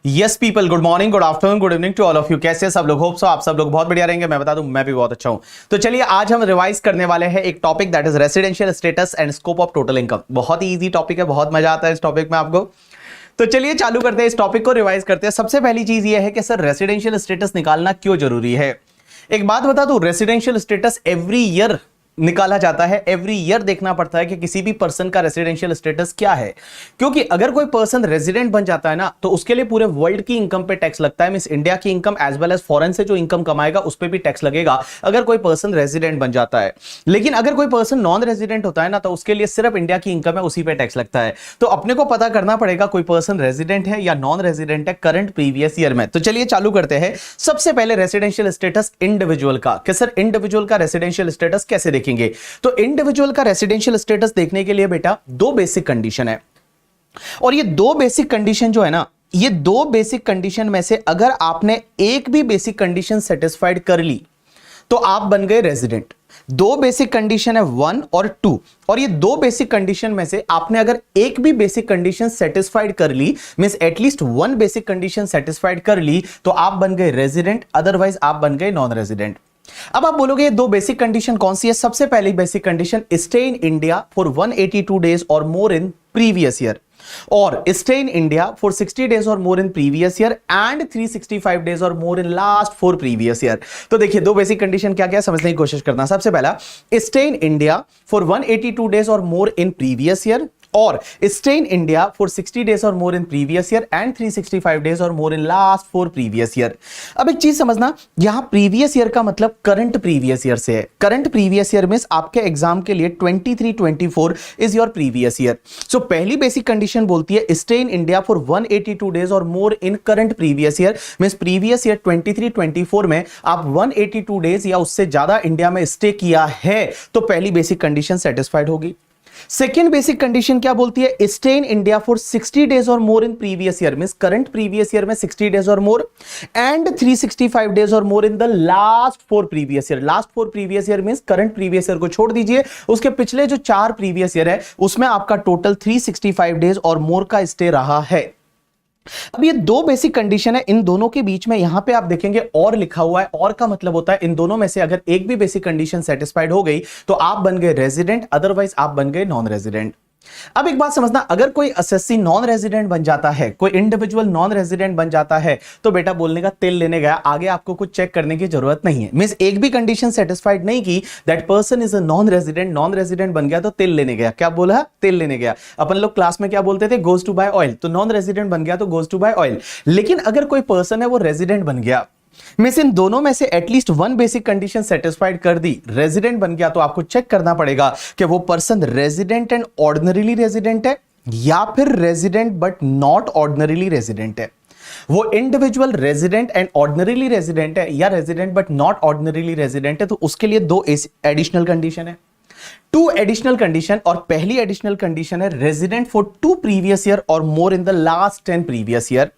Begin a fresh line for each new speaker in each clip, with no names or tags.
Yes people, good morning, good afternoon, good evening to all of you. कैसे सब लोग? Hope so आप सब लोग बहुत बढ़िया रहेंगे। मैं बता दूं, मैं भी बहुत अच्छा हूं। तो चलिए आज हम रिवाइज करने वाले हैं एक topic, that is residential status and scope of total income. बहुत ही इजी टॉपिक है, बहुत मजा आता है इस टॉपिक में आपको। तो चलिए चालू करते हैं, इस टॉपिक को रिवाइज करते हैं। सबसे पहली चीज यह है कि सर रेसिडेंशियल स्टेटस निकालना क्यों जरूरी है। एक बात बता दूं, रेसिडेंशियल स्टेटस एवरी ईयर निकाला जाता है। एवरी ईयर देखना पड़ता है कि किसी भी पर्सन का रेसिडेंशियल स्टेटस क्या है, क्योंकि अगर कोई पर्सन रेजिडेंट बन जाता है ना, तो उसके लिए पूरे वर्ल्ड की इनकम पे टैक्स लगता है। मींस इंडिया की income as well as foreign से जो इनकम कमाएगा उस पे भी टैक्स लगेगा अगर कोई पर्सन रेजिडेंट बन जाता है। लेकिन अगर कोई पर्सन नॉन रेजिडेंट होता है ना, तो उसके लिए सिर्फ इंडिया की इनकम है, उसी पे टैक्स लगता है। तो अपने को पता करना पड़ेगा कोई पर्सन रेजिडेंट है या नॉन रेजिडेंट है करंट प्रीवियस ईयर में। तो चलिए चालू करते हैं। सबसे पहले रेसिडेंशियल स्टेटस इंडिविजुअल का, कि सर इंडिविजुअल का रेसिडेंशियल स्टेटस कैसे देखेंगे। तो इंडिविजुअल का रेसिडेंशियल स्टेटस देखने के लिए बेटा दो बेसिक कंडीशन है, और ये दो बेसिक कंडीशन जो है ना, ये दो बेसिक कंडीशन में से अगर आपने एक भी बेसिक कंडीशन सेटिस्फाइड कर ली तो आप बन गए रेजिडेंट। दो बेसिक कंडीशन है 1 और 2, और ये दो बेसिक कंडीशन में से आपने अगर एक भी बेसिक कंडीशन सेटिस्फाइड कर ली, means at least one basic condition satisfied कर ली, तो आप बन गए रेजिडेंट, अदरवाइज आप बन गए नॉन रेजिडेंट। अब आप बोलोगे ये दो बेसिक कंडीशन कौन सी है। सबसे पहली basic condition, stay in India for 182 days or more in previous year, or stay in India for 60 days or more in previous year and 365 days or more in last 4 previous year. तो देखिए दो basic condition क्या क्या समझने की कोशिश करना। सबसे पहला, stay in India for 182 days or more in previous year, or stay in India for 60 days or more in previous year and 365 days or more in last 4 previous year. अब एक चीज समझना, यहां प्रीवियस ईयर का मतलब current previous year से है। Current previous year means आपके एग्जाम के लिए 23-24 is your previous year. So पहली बेसिक कंडीशन बोलती है stay in India for 182 days or more in current previous year, means previous year 23-24 में आप 182 डेज या उससे ज्यादा इंडिया में स्टे किया है, तो पहली बेसिक कंडीशन सेटिस्फाइड होगी। सेकेंड बेसिक कंडीशन क्या बोलती है, stay in India for 60 days or more in previous year, means current previous year में 60 days or more and 365 days or more in the last 4 previous year. Last 4 previous year means current previous year को छोड़ दीजिए, उसके पिछले जो 4 previous year है उसमें आपका टोटल 365 डेज और मोर का स्टे रहा है। अब ये दो बेसिक कंडीशन है, इन दोनों के बीच में यहां पे आप देखेंगे और लिखा हुआ है। और का मतलब होता है इन दोनों में से अगर एक भी बेसिक कंडीशन सेटिस्फाइड हो गई तो आप बन गए रेजिडेंट, अदरवाइज आप बन गए नॉन रेजिडेंट। अब एक बात समझना, अगर कोई एसएससी नॉन रेजिडेंट बन जाता है, कोई इंडिविजुअल नॉन रेजिडेंट बन जाता है, तो बेटा बोलने का तेल लेने गया, आगे आपको कुछ चेक करने की जरूरत नहीं है। मींस एक भी कंडीशन सेटिस्फाइड नहीं की, that person is a non resident बन गया तो तेल लेने गया। क्या बोला? तेल लेने गया। अपन लोग क्लास में क्या बोलते थे, गोज टू बाय ऑयल। तो नॉन रेजिडेंट बन गया तो गोज टू बाय ऑयल। लेकिन अगर कोई पर्सन है वो रेजिडेंट बन गया, मींस इन दोनों में से at least one basic condition satisfied कर दी, रेजिडेंट बन गया, तो आपको चेक करना पड़ेगा कि वो person resident and ordinarily resident है या फिर resident but not ordinarily resident है। वो individual resident and ordinarily resident है या resident but not ordinarily resident है। तो उसके लिए दो एडिशनल कंडीशन है, 2 एडिशनल कंडीशन। और पहली एडिशनल कंडीशन है resident for 2 previous year or more in the last 10 previous year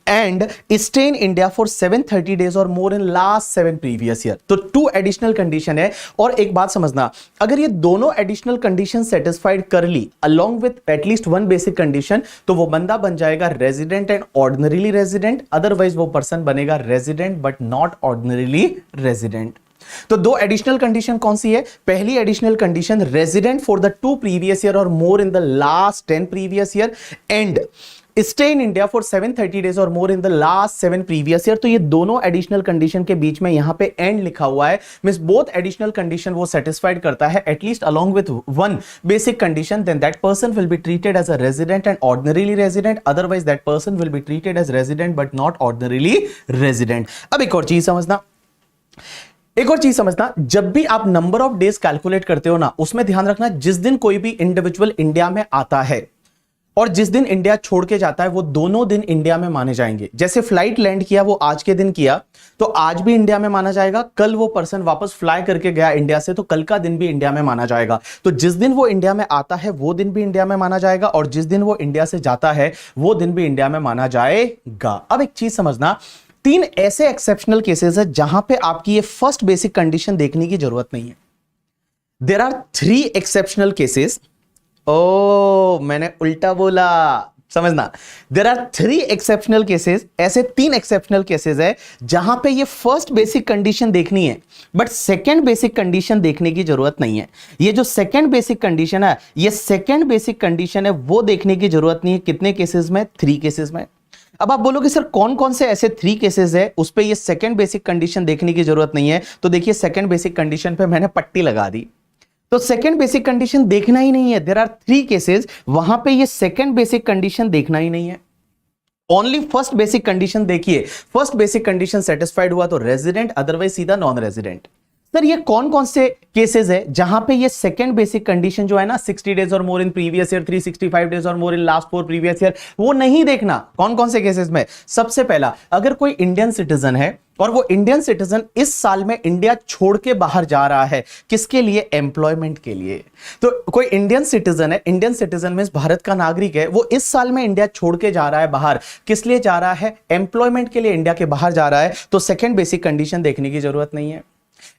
and stay in India for 730 days or more in last 7 previous year. तो 2 एडिशनल कंडीशन है। और एक बात समझना, अगर ये दोनों एडिशनल कंडीशन सेटिस्फाइड कर ली along with at least one basic condition, तो वो बंदा बन जाएगा resident and ordinarily resident, otherwise वो पर्सन बनेगा resident but not ordinarily resident. तो दो एडिशनल कंडीशन कौन सी है? पहली additional condition resident for the 2 previous year or more in the last 10 previous year and stay in India for 730 days or more in the last 7 previous year. तो ये दोनों additional condition के बीच में यहां पे एंड लिखा हुआ है, मींस बोथ एडिशनल कंडीशन वो सेटिस्फाइड करता है at least along with one basic condition, then that person will be treated as a resident and ordinarily resident, otherwise that person will be treated as resident but not ordinarily resident. अब एक और चीज समझना, जब भी आप नंबर ऑफ डेज कैलकुलेट करते हो ना, उसमें ध्यान रखना जिस दिन कोई भी इंडिविजुअल इंडिया में आता है और जिस दिन इंडिया छोड़ के जाता है, वो दोनों दिन इंडिया में माने जाएंगे। जैसे फ्लाइट लैंड किया वो आज के दिन किया तो आज भी इंडिया में माना जाएगा, कल वो पर्सन वापस फ्लाई करके गया इंडिया से तो कल का दिन भी इंडिया में माना जाएगा। तो जिस दिन वो इंडिया में आता है वो दिन भी इंडिया में माना जाएगा, और जिस दिन वो इंडिया से जाता है वो दिन भी इंडिया में माना जाएगा। अब एक चीज समझना, 3 ऐसे एक्सेप्शनल केसेस है जहां पे आपकी ये फर्स्ट बेसिक कंडीशन देखने की जरूरत नहीं है। There are 3 exceptional cases. ओ मैंने उल्टा बोला, समझना, देयर आर 3 एक्सेप्शनल केसेस, ऐसे 3 एक्सेप्शनल केसेस है जहां पे ये फर्स्ट बेसिक कंडीशन देखनी है बट सेकंड बेसिक कंडीशन देखने की जरूरत नहीं है। ये जो सेकंड बेसिक कंडीशन है, ये सेकंड बेसिक कंडीशन है वो देखने की जरूरत नहीं है। कितने केसेस में? 3 केसेस में। अब आप बोलोगे सर कौन कौन से ऐसे 3 केसेस है उस पे ये सेकंड बेसिक कंडीशन देखने की जरूरत नहीं है? तो देखिए सेकंड बेसिक कंडीशन पे मैंने पट्टी लगा दी, तो सेकंड बेसिक कंडीशन देखना ही नहीं है। देयर आर 3 केसेस, वहां पे ये सेकंड बेसिक कंडीशन देखना ही नहीं है, ओनली फर्स्ट बेसिक कंडीशन देखिए। फर्स्ट बेसिक कंडीशन सेटिस्फाइड हुआ तो रेजिडेंट, अदरवाइज सीधा नॉन रेजिडेंट। सर ये कौन कौन से केसेस है जहां पे ये सेकंड बेसिक कंडीशन जो है ना 60 days or more in previous year, 365 days or more in last 4 previous year, वो नहीं देखना। कौन कौन से केसेस में? सबसे पहला, अगर कोई इंडियन सिटीजन है और वो इंडियन सिटीजन इस साल में इंडिया छोड़ के बाहर जा रहा है, किसके लिए? एम्प्लॉयमेंट के लिए। तो कोई इंडियन सिटीजन है, इंडियन सिटीजन में भारत का नागरिक है, वो इस साल में इंडिया छोड़ के जा रहा है बाहर, किस लिए जा रहा है? एम्प्लॉयमेंट के लिए इंडिया के बाहर जा रहा है, तो सेकंड बेसिक कंडीशन देखने की जरूरत नहीं है।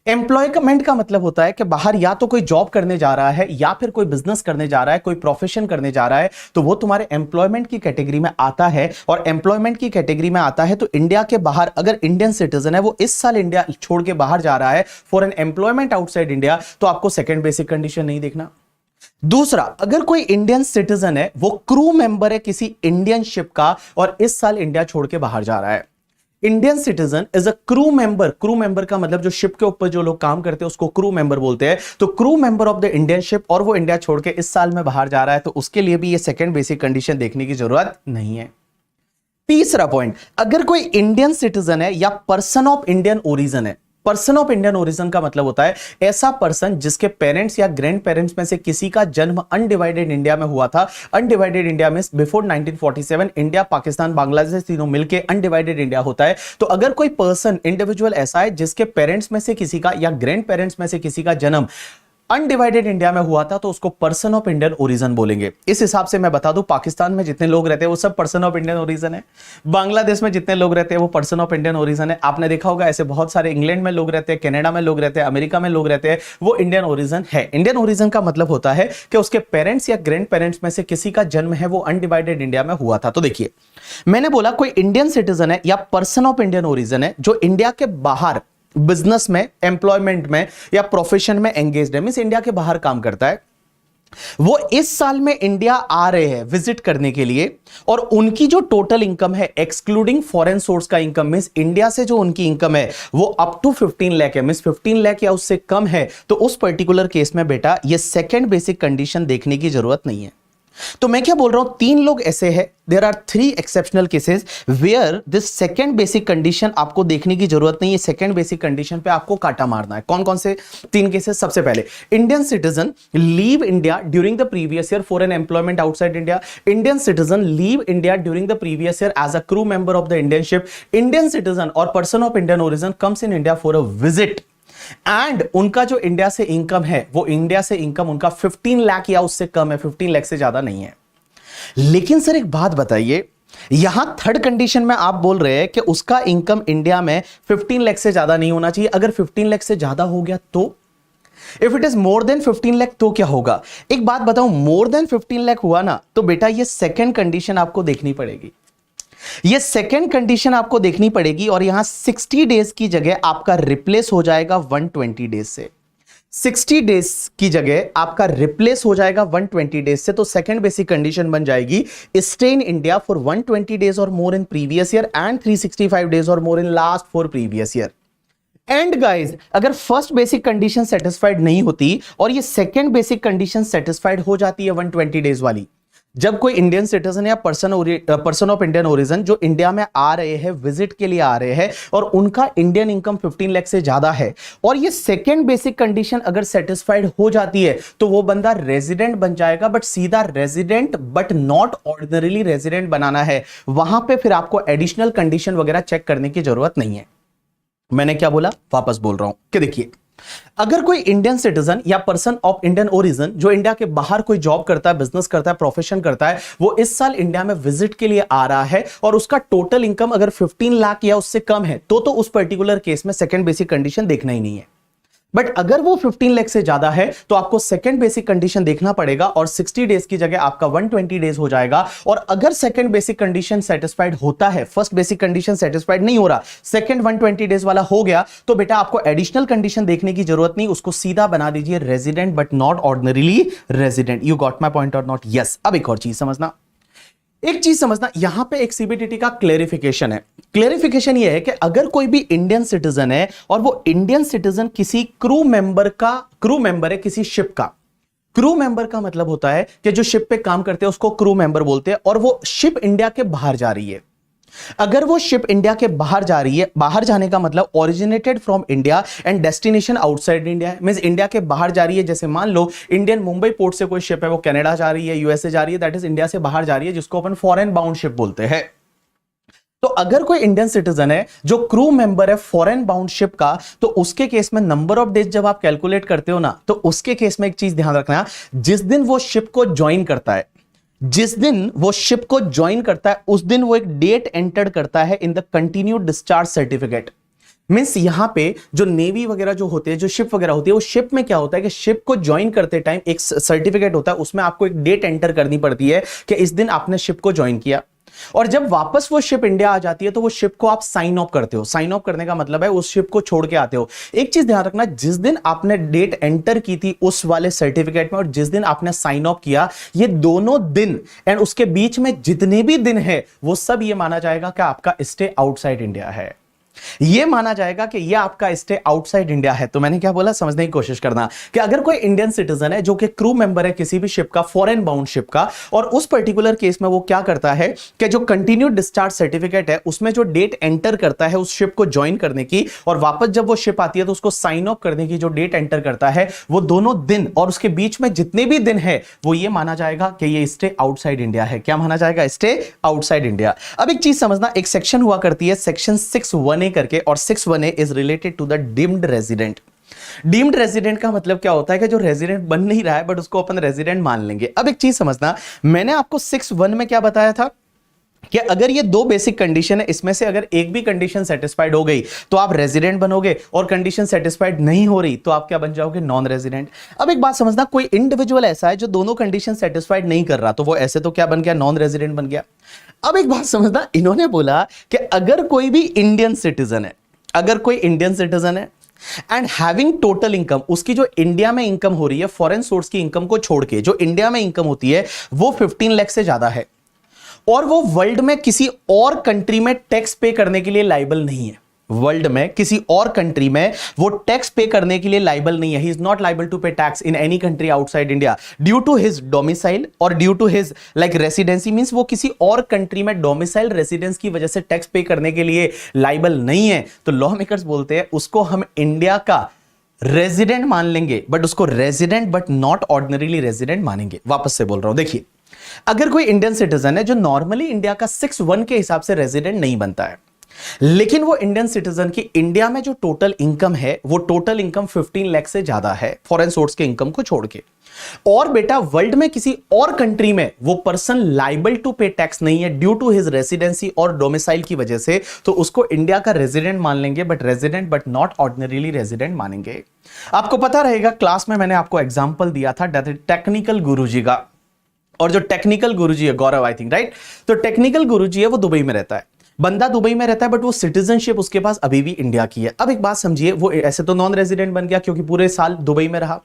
एम्प्लॉयमेंट का मतलब होता है कि बाहर या तो कोई जॉब करने जा रहा है या फिर कोई बिजनेस करने जा रहा है, कोई प्रोफेशन करने जा रहा है, तो वो तुम्हारे एम्प्लॉयमेंट की कैटेगरी में आता है। और एम्प्लॉयमेंट की कैटेगरी में आता है तो इंडिया के बाहर अगर इंडियन सिटीजन है वो इस साल इंडिया छोड़ के बाहर जा रहा है for an employment outside India, तो आपको सेकंड बेसिक कंडीशन नहीं देखना। दूसरा, अगर कोई इंडियन सिटीजन है, वो क्रू मेंबर है किसी इंडियन शिप का और इस साल इंडिया छोड़ के बाहर जा रहा है। Indian citizen is a crew member. Crew member का मतलब जो शिप के ऊपर जो लोग काम करते हैं उसको क्रू मेंबर बोलते हैं। तो crew member of the Indian ship और वो इंडिया छोड़ के इस साल में बाहर जा रहा है, तो उसके लिए भी ये सेकंड बेसिक कंडीशन देखने की जरूरत नहीं है। तीसरा पॉइंट, अगर कोई इंडियन सिटीजन है या पर्सन ऑफ इंडियन ओरिजिन है। पर्सन ऑफ इंडियन ओरिजिन का मतलब होता है ऐसा पर्सन जिसके पेरेंट्स या ग्रैंड पेरेंट्स में से किसी का जन्म अनडिवाइडेड इंडिया में हुआ था। अनडिवाइडेड इंडिया में बिफोर 1947 इंडिया, पाकिस्तान, बांग्लादेश तीनों मिलके अनडिवाइडेड इंडिया होता है। तो अगर कोई पर्सन, इंडिविजुअल ऐसा है जिसके पेरेंट्स में से किसी का या ग्रैंड पेरेंट्स में से किसी का जन्म अनडिवाइडेड इंडिया में हुआ था, तो उसको पर्सन ऑफ इंडियन ओरिजिन बोलेंगे। इस हिसाब से मैं बता दूं, पाकिस्तान में जितने लोग रहते हैं वो सब पर्सन ऑफ इंडियन ओरिजिन है। बांग्लादेश में जितने लोग रहते हैं वो पर्सन ऑफ इंडियन ओरिजिन है। आपने देखा होगा ऐसे बहुत सारे, इंग्लैंड में लोग रहते हैं, कनाडा में लोग रहते हैं, अमेरिका में लोग रहते हैं, वो इंडियन ओरिजिन है। इंडियन ओरिजिन का मतलब होता है कि उसके पेरेंट्स या ग्रैंड पेरेंट्स में से किसी का जन्म है वो अनडिवाइडेड इंडिया में हुआ था। तो देखिए, मैंने बोला कोई इंडियन सिटीजन है या पर्सन ऑफ इंडियन ओरिजिन है जो इंडिया के बाहर बिजनेस में, एम्प्लॉयमेंट में या प्रोफेशन में एंगेज्ड है, मींस इंडिया के बाहर काम करता है, वो इस साल में इंडिया आ रहे हैं विजिट करने के लिए, और उनकी जो टोटल इनकम है एक्सक्लूडिंग फॉरेन सोर्स का इनकम, मींस इंडिया से जो उनकी इनकम है वो अप टू 15 लाख है, मींस 15 लाख या उससे कम है, तो उस पर्टिकुलर केस में बेटा ये सेकंड बेसिक कंडीशन देखने की जरूरत नहीं है। तो मैं क्या बोल रहा हूं, 3 लोग ऐसे हैं, there are 3 exceptional cases where this second basic condition आपको देखने की जरूरत नहीं है। सेकंड बेसिक कंडीशन पे आपको काटा मारना है। कौन कौन से 3 केसेस? सबसे पहले, Indian citizen leave India during the previous year for an employment outside India. Indian citizen leave India during the previous year as a crew member of the Indian ship. Indian citizen or person of Indian origin comes in India for a visit and उनका जो India से income है वो India से income उनका 15 लाख या उससे कम है, 15 लाख से ज्यादा नहीं है। लेकिन सर एक बात बताइए, यहां थर्ड कंडीशन में आप बोल रहे हैं कि उसका इनकम इंडिया में 15 लाख से ज्यादा नहीं होना चाहिए। अगर 15 लाख से ज्यादा हो गया तो, if it is more than 15 lakh तो क्या होगा? एक बात बताऊं, मोर देन 15 लाख हुआ ना तो बेटा ये सेकंड कंडीशन आपको देखनी पड़ेगी। ये सेकेंड कंडीशन आपको देखनी पड़ेगी और यहां 60 डेज की जगह आपका रिप्लेस हो जाएगा 120 डेज से। 60 डेज की जगह आपका रिप्लेस हो जाएगा 120 डेज से। तो सेकेंड बेसिक कंडीशन बन जाएगी stay in India for 120 days or more in previous year and 365 days or more in last 4 previous year. And guys, अगर फर्स्ट बेसिक कंडीशन सेटिस्फाइड नहीं होती और ये सेकेंड बेसिक कंडीशन सेटिस्फाइड हो जाती है 120 डेज वाली, जब कोई इंडियन सिटीजन या पर्सन ऑफ इंडियन ओरिजिन जो इंडिया में आ रहे हैं, विजिट के लिए आ रहे हैं और उनका इंडियन इनकम 15 लाख से ज्यादा है और ये सेकेंड बेसिक कंडीशन अगर सेटिस्फाइड हो जाती है तो वो बंदा रेजिडेंट बन जाएगा। बट सीधा resident but not ordinarily resident बनाना है, वहां पे फिर आपको एडिशनल कंडीशन वगैरह चेक करने की जरूरत नहीं है। मैंने क्या बोला, वापस बोल रहा हूं कि देखिए, अगर कोई इंडियन सिटीजन या पर्सन ऑफ इंडियन ओरिजिन जो इंडिया के बाहर कोई जॉब करता है, बिजनेस करता है, प्रोफेशन करता है, वो इस साल इंडिया में विजिट के लिए आ रहा है और उसका टोटल इनकम अगर 15 लाख या उससे कम है तो उस पर्टिकुलर केस में सेकंड बेसिक कंडीशन देखना ही नहीं है। बट अगर वो 15 लाख से ज्यादा है तो आपको सेकंड बेसिक कंडीशन देखना पड़ेगा और 60 डेज की जगह आपका 120 डेज हो जाएगा। और अगर सेकंड बेसिक कंडीशन सेटिस्फाइड होता है, फर्स्ट बेसिक कंडीशन सेटिस्फाइड नहीं हो रहा, सेकंड 120 डेज वाला हो गया, तो बेटा आपको एडिशनल कंडीशन देखने की जरूरत नहीं, उसको सीधा बना दीजिए resident but not ordinarily resident. You got my point or not? Yes. अब एक और चीज समझना, एक चीज समझना, यहां पे एक सीबीडीटी का क्लेरिफिकेशन है। क्लेरिफिकेशन ये है कि अगर कोई भी इंडियन सिटीजन है और वो इंडियन सिटीजन किसी क्रू मेंबर है किसी शिप का, क्रू मेंबर का मतलब होता है कि जो शिप पे काम करते हैं उसको क्रू मेंबर बोलते हैं, और वो शिप इंडिया के बाहर जा रही है। अगर वो शिप इंडिया के बाहर जा रही है, बाहर जाने का मतलब originated from India and destination outside India, means India के बाहर जा रही है। जैसे मान लो इंडियन मुंबई पोर्ट से कोई शिप है, वो कनाडा जा रही है, यूएसए जा रही है, दैट इज इंडिया से बाहर जा रही है, जिसको अपन फॉरेन बाउंड शिप बोलते हैं। तो अगर कोई इंडियन सिटीजन है जो क्रू मेंबर है फॉरेन बाउंड शिप का, तो उसके केस में नंबर ऑफ डेज जब आप कैलकुलेट करते हो ना, तो उसके केस में एक चीज ध्यान रखना, जिस दिन वो शिप को ज्वाइन करता है, जिस दिन वो शिप को ज्वाइन करता है उस दिन वो एक डेट एंटर करता है in the continued discharge certificate. Means यहां पे जो नेवी वगैरह जो होते हैं, जो शिप वगैरह होती है, वो शिप में क्या होता है कि शिप को ज्वाइन करते टाइम एक सर्टिफिकेट होता है, उसमें आपको एक डेट एंटर करनी पड़ती है कि इस दिन आपने शिप को ज्वाइन किया। और जब वापस वो शिप इंडिया आ जाती है तो वो शिप को आप साइन ऑफ करते हो। साइन ऑफ करने का मतलब है उस शिप को छोड़ के आते हो। एक चीज ध्यान रखना, जिस दिन आपने डेट एंटर की थी उस वाले सर्टिफिकेट में और जिस दिन आपने साइन ऑफ किया, ये दोनों दिन एंड उसके बीच में जितने भी दिन है वो सब ये माना जाएगा कि आपका स्टे आउटसाइड इंडिया है। ये माना जाएगा कि ये आपका स्टे आउटसाइड इंडिया है। तो मैंने क्या बोला, समझने की कोशिश करना कि अगर कोई इंडियन सिटीजन है जो कि क्रू मेंबर है किसी भी शिप का, फॉरेन बाउंड शिप का, और उस पर्टिकुलर केस में वो क्या करता है कि जो कंटिन्यूड डिस्चार्ज सर्टिफिकेट है उसमें जो डेट एंटर करता है उस शिप को ज्वाइन करने की, और वापस जब वो शिप आती है तो उसको साइन ऑफ करने की जो डेट एंटर करता है, वो दोनों दिन और उसके बीच में जितने भी दिन है वो ये माना जाएगा कि ये स्टे आउटसाइड इंडिया है। क्या माना जाएगा? Stay outside India. अब एक चीज समझना, एक सेक्शन हुआ करती है सेक्शन 6(1)(a) करके, और 6(1)(a) is related to the deemed resident. Deemed resident का मतलब क्या होता है कि जो रेजिडेंट बन नहीं रहा है बट उसको अपन रेजिडेंट मान लेंगे। अब एक चीज समझना, मैंने आपको 6(1) में क्या बताया था कि अगर ये दो बेसिक कंडीशन है, इसमें से अगर एक भी कंडीशन सेटिस्फाइड हो गई तो आप रेजिडेंट बनोगे, और कंडीशन सेटिस्फाइड नहीं हो रही तो आप क्या बन जाओगे? Non resident. अब एक बात समझना, कोई इंडिविजुअल ऐसा है जो दोनों कंडीशन सेटिस्फाइड नहीं कर रहा, तो वो ऐसे तो क्या बन गया? नॉन रेजिडेंट बन गया। अब एक बात समझना, इन्होंने बोला कि अगर कोई भी इंडियन सिटीजन है, अगर कोई इंडियन सिटीजन है एंड हैविंग टोटल इनकम, उसकी जो इंडिया में इनकम हो रही है फॉरेन सोर्स की इनकम को छोड़ के, जो इंडिया में इनकम होती है वो 15 लाख से ज्यादा है, और वो वर्ल्ड में किसी और कंट्री में टैक्स पे करने के लिए लायबल नहीं है, वर्ल्ड में किसी और कंट्री में वो टैक्स पे करने के लिए लायबल नहीं है, he is not liable to pay tax in any country outside India due to his domicile or due to his like residency, means वो किसी और कंट्री में डोमिसाइल रेसिडेंस की वजह से टैक्स पे करने के लिए लायबल नहीं है, तो लॉ मेकर्स बोलते हैं उसको हम इंडिया का रेजिडेंट मान लेंगे, बट उसको resident but not ordinarily resident मानेंगे। वापस से बोल रहा हूं, देखिए, अगर कोई इंडियन सिटीजन है जो नॉर्मली इंडिया का 6(1) के हिसाब से रेजिडेंट नहीं बनता है, लेकिन वो इंडियन सिटीजन की इंडिया में जो टोटल इनकम है वो टोटल इनकम 15 लाख से ज्यादा है फॉरेन सोर्स के इनकम को छोड़ के, और बेटा वर्ल्ड में किसी और कंट्री में वो person liable to pay tax नहीं है ड्यू टू हिज रेसिडेंसी और डोमिसाइल की वजह से, तो उसको इंडिया का रेजिडेंट मान लेंगे, but resident but not ordinarily resident मानेंगे। आपको पता रहेगा क्लास में मैंने आपको एग्जाम्पल दिया था टेक्निकल गुरुजी का, और जो टेक्निकल गुरुजी है गौरव, आई थिंक राइट, तो टेक्निकल गुरुजी है वो दुबई में रहता है, बंदा दुबई में रहता है, बट वो सिटीजनशिप उसके पास अभी भी इंडिया की है। अब एक बात समझिए, वो ऐसे तो नॉन रेजिडेंट बन गया क्योंकि पूरे साल दुबई में रहा,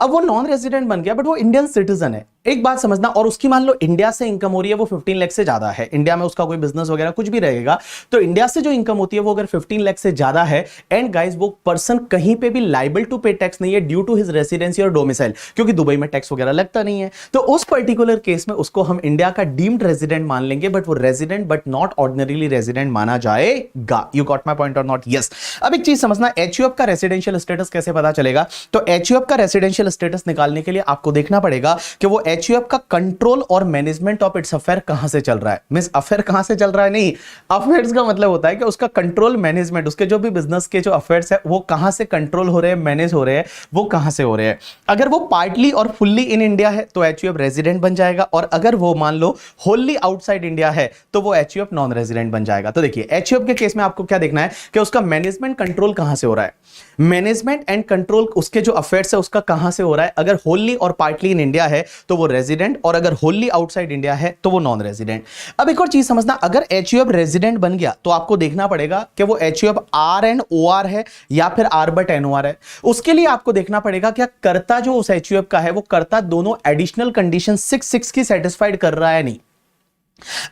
अब वो नॉन रेजिडेंट बन गया बट वो इंडियन सिटीजन है। एक बात समझना, और उसकी मान लो इंडिया से इनकम हो रही है वो 15 लाख से ज्यादा है, इंडिया में उसका कोई बिजनेस वगैरह कुछ भी रहेगा, तो इंडिया से जो इनकम होती है वो अगर 15 लाख से ज्यादा है, एंड गाइस वो पर्सन कहीं पे भी लायबल टू पे टैक्स नहीं है ड्यू टू हिज रेसिडेंसी और डोमिसाइल, क्योंकि दुबई में टैक्स वगैरह लगता नहीं है, तो उस पर्टिकुलर केस में उसको हम इंडिया का डीम्ड रेजिडेंट मान लेंगे, बट वो resident but not ordinarily resident माना जाएगा। You got my point or not? Yes. अब एक चीज समझना, एचयूएफ का रेसिडेंशियल स्टेटस कैसे पता चलेगा? तो एचयूएफ का रेसिडेंशियल रेसिडेंशियल स्टेटस निकालने के लिए आपको देखना पड़ेगा कि वो एचयूएफ का कंट्रोल और मैनेजमेंट ऑफ इट्स अफेयर कहां से चल रहा है। मींस अफेयर कहां से चल रहा है नहीं, अफेयर्स का मतलब होता है कि उसका कंट्रोल मैनेजमेंट, उसके जो भी बिजनेस के जो अफेयर्स है वो कहां से कंट्रोल हो रहे हैं, मैनेज हो रहे हैं, वो कहां से हो रहे हैं। अगर वो पार्टली और फुल्ली इन इंडिया है तो एचयूएफ रेजिडेंट बन जाएगा, और अगर वो मान लो होली आउटसाइड इंडिया है तो वो एचयूएफ नॉन रेजिडेंट बन जाएगा। तो देखिए एचयूएफ के केस में आपको क्या देखना है कि उसका मैनेजमेंट कंट्रोल कहां से हो रहा है, मैनेजमेंट एंड कंट्रोल उसके जो अफेयर्स है उसका कहां से हो रहा है। अगर होली और पार्टली इन इंडिया है तो वो रेजिडेंट, और अगर होली आउटसाइड इंडिया है तो वो नॉन रेजिडेंट। अब एक और चीज समझना, अगर एचयूएफ रेजिडेंट बन गया तो आपको देखना पड़ेगा कि वो एचयूएफ आर एंड ओआर है या फिर आर बट एनओआर है। उसके लिए आपको देखना पड़ेगा क्या कर्ता जो उस एचयूएफ का है वो कर्ता दोनों एडिशनल कंडीशन 6 की सेटिस्फाइड कर रहा है नहीं।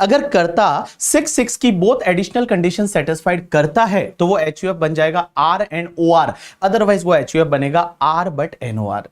अगर कर्ता 6 की बोथ एडिशनल कंडीशन सेटिस्फाइड करता है तो वो एचयूएफ बन जाएगा आर एंड ओआर, अदरवाइज वो एचयूएफ बनेगा आर बट एनओआर।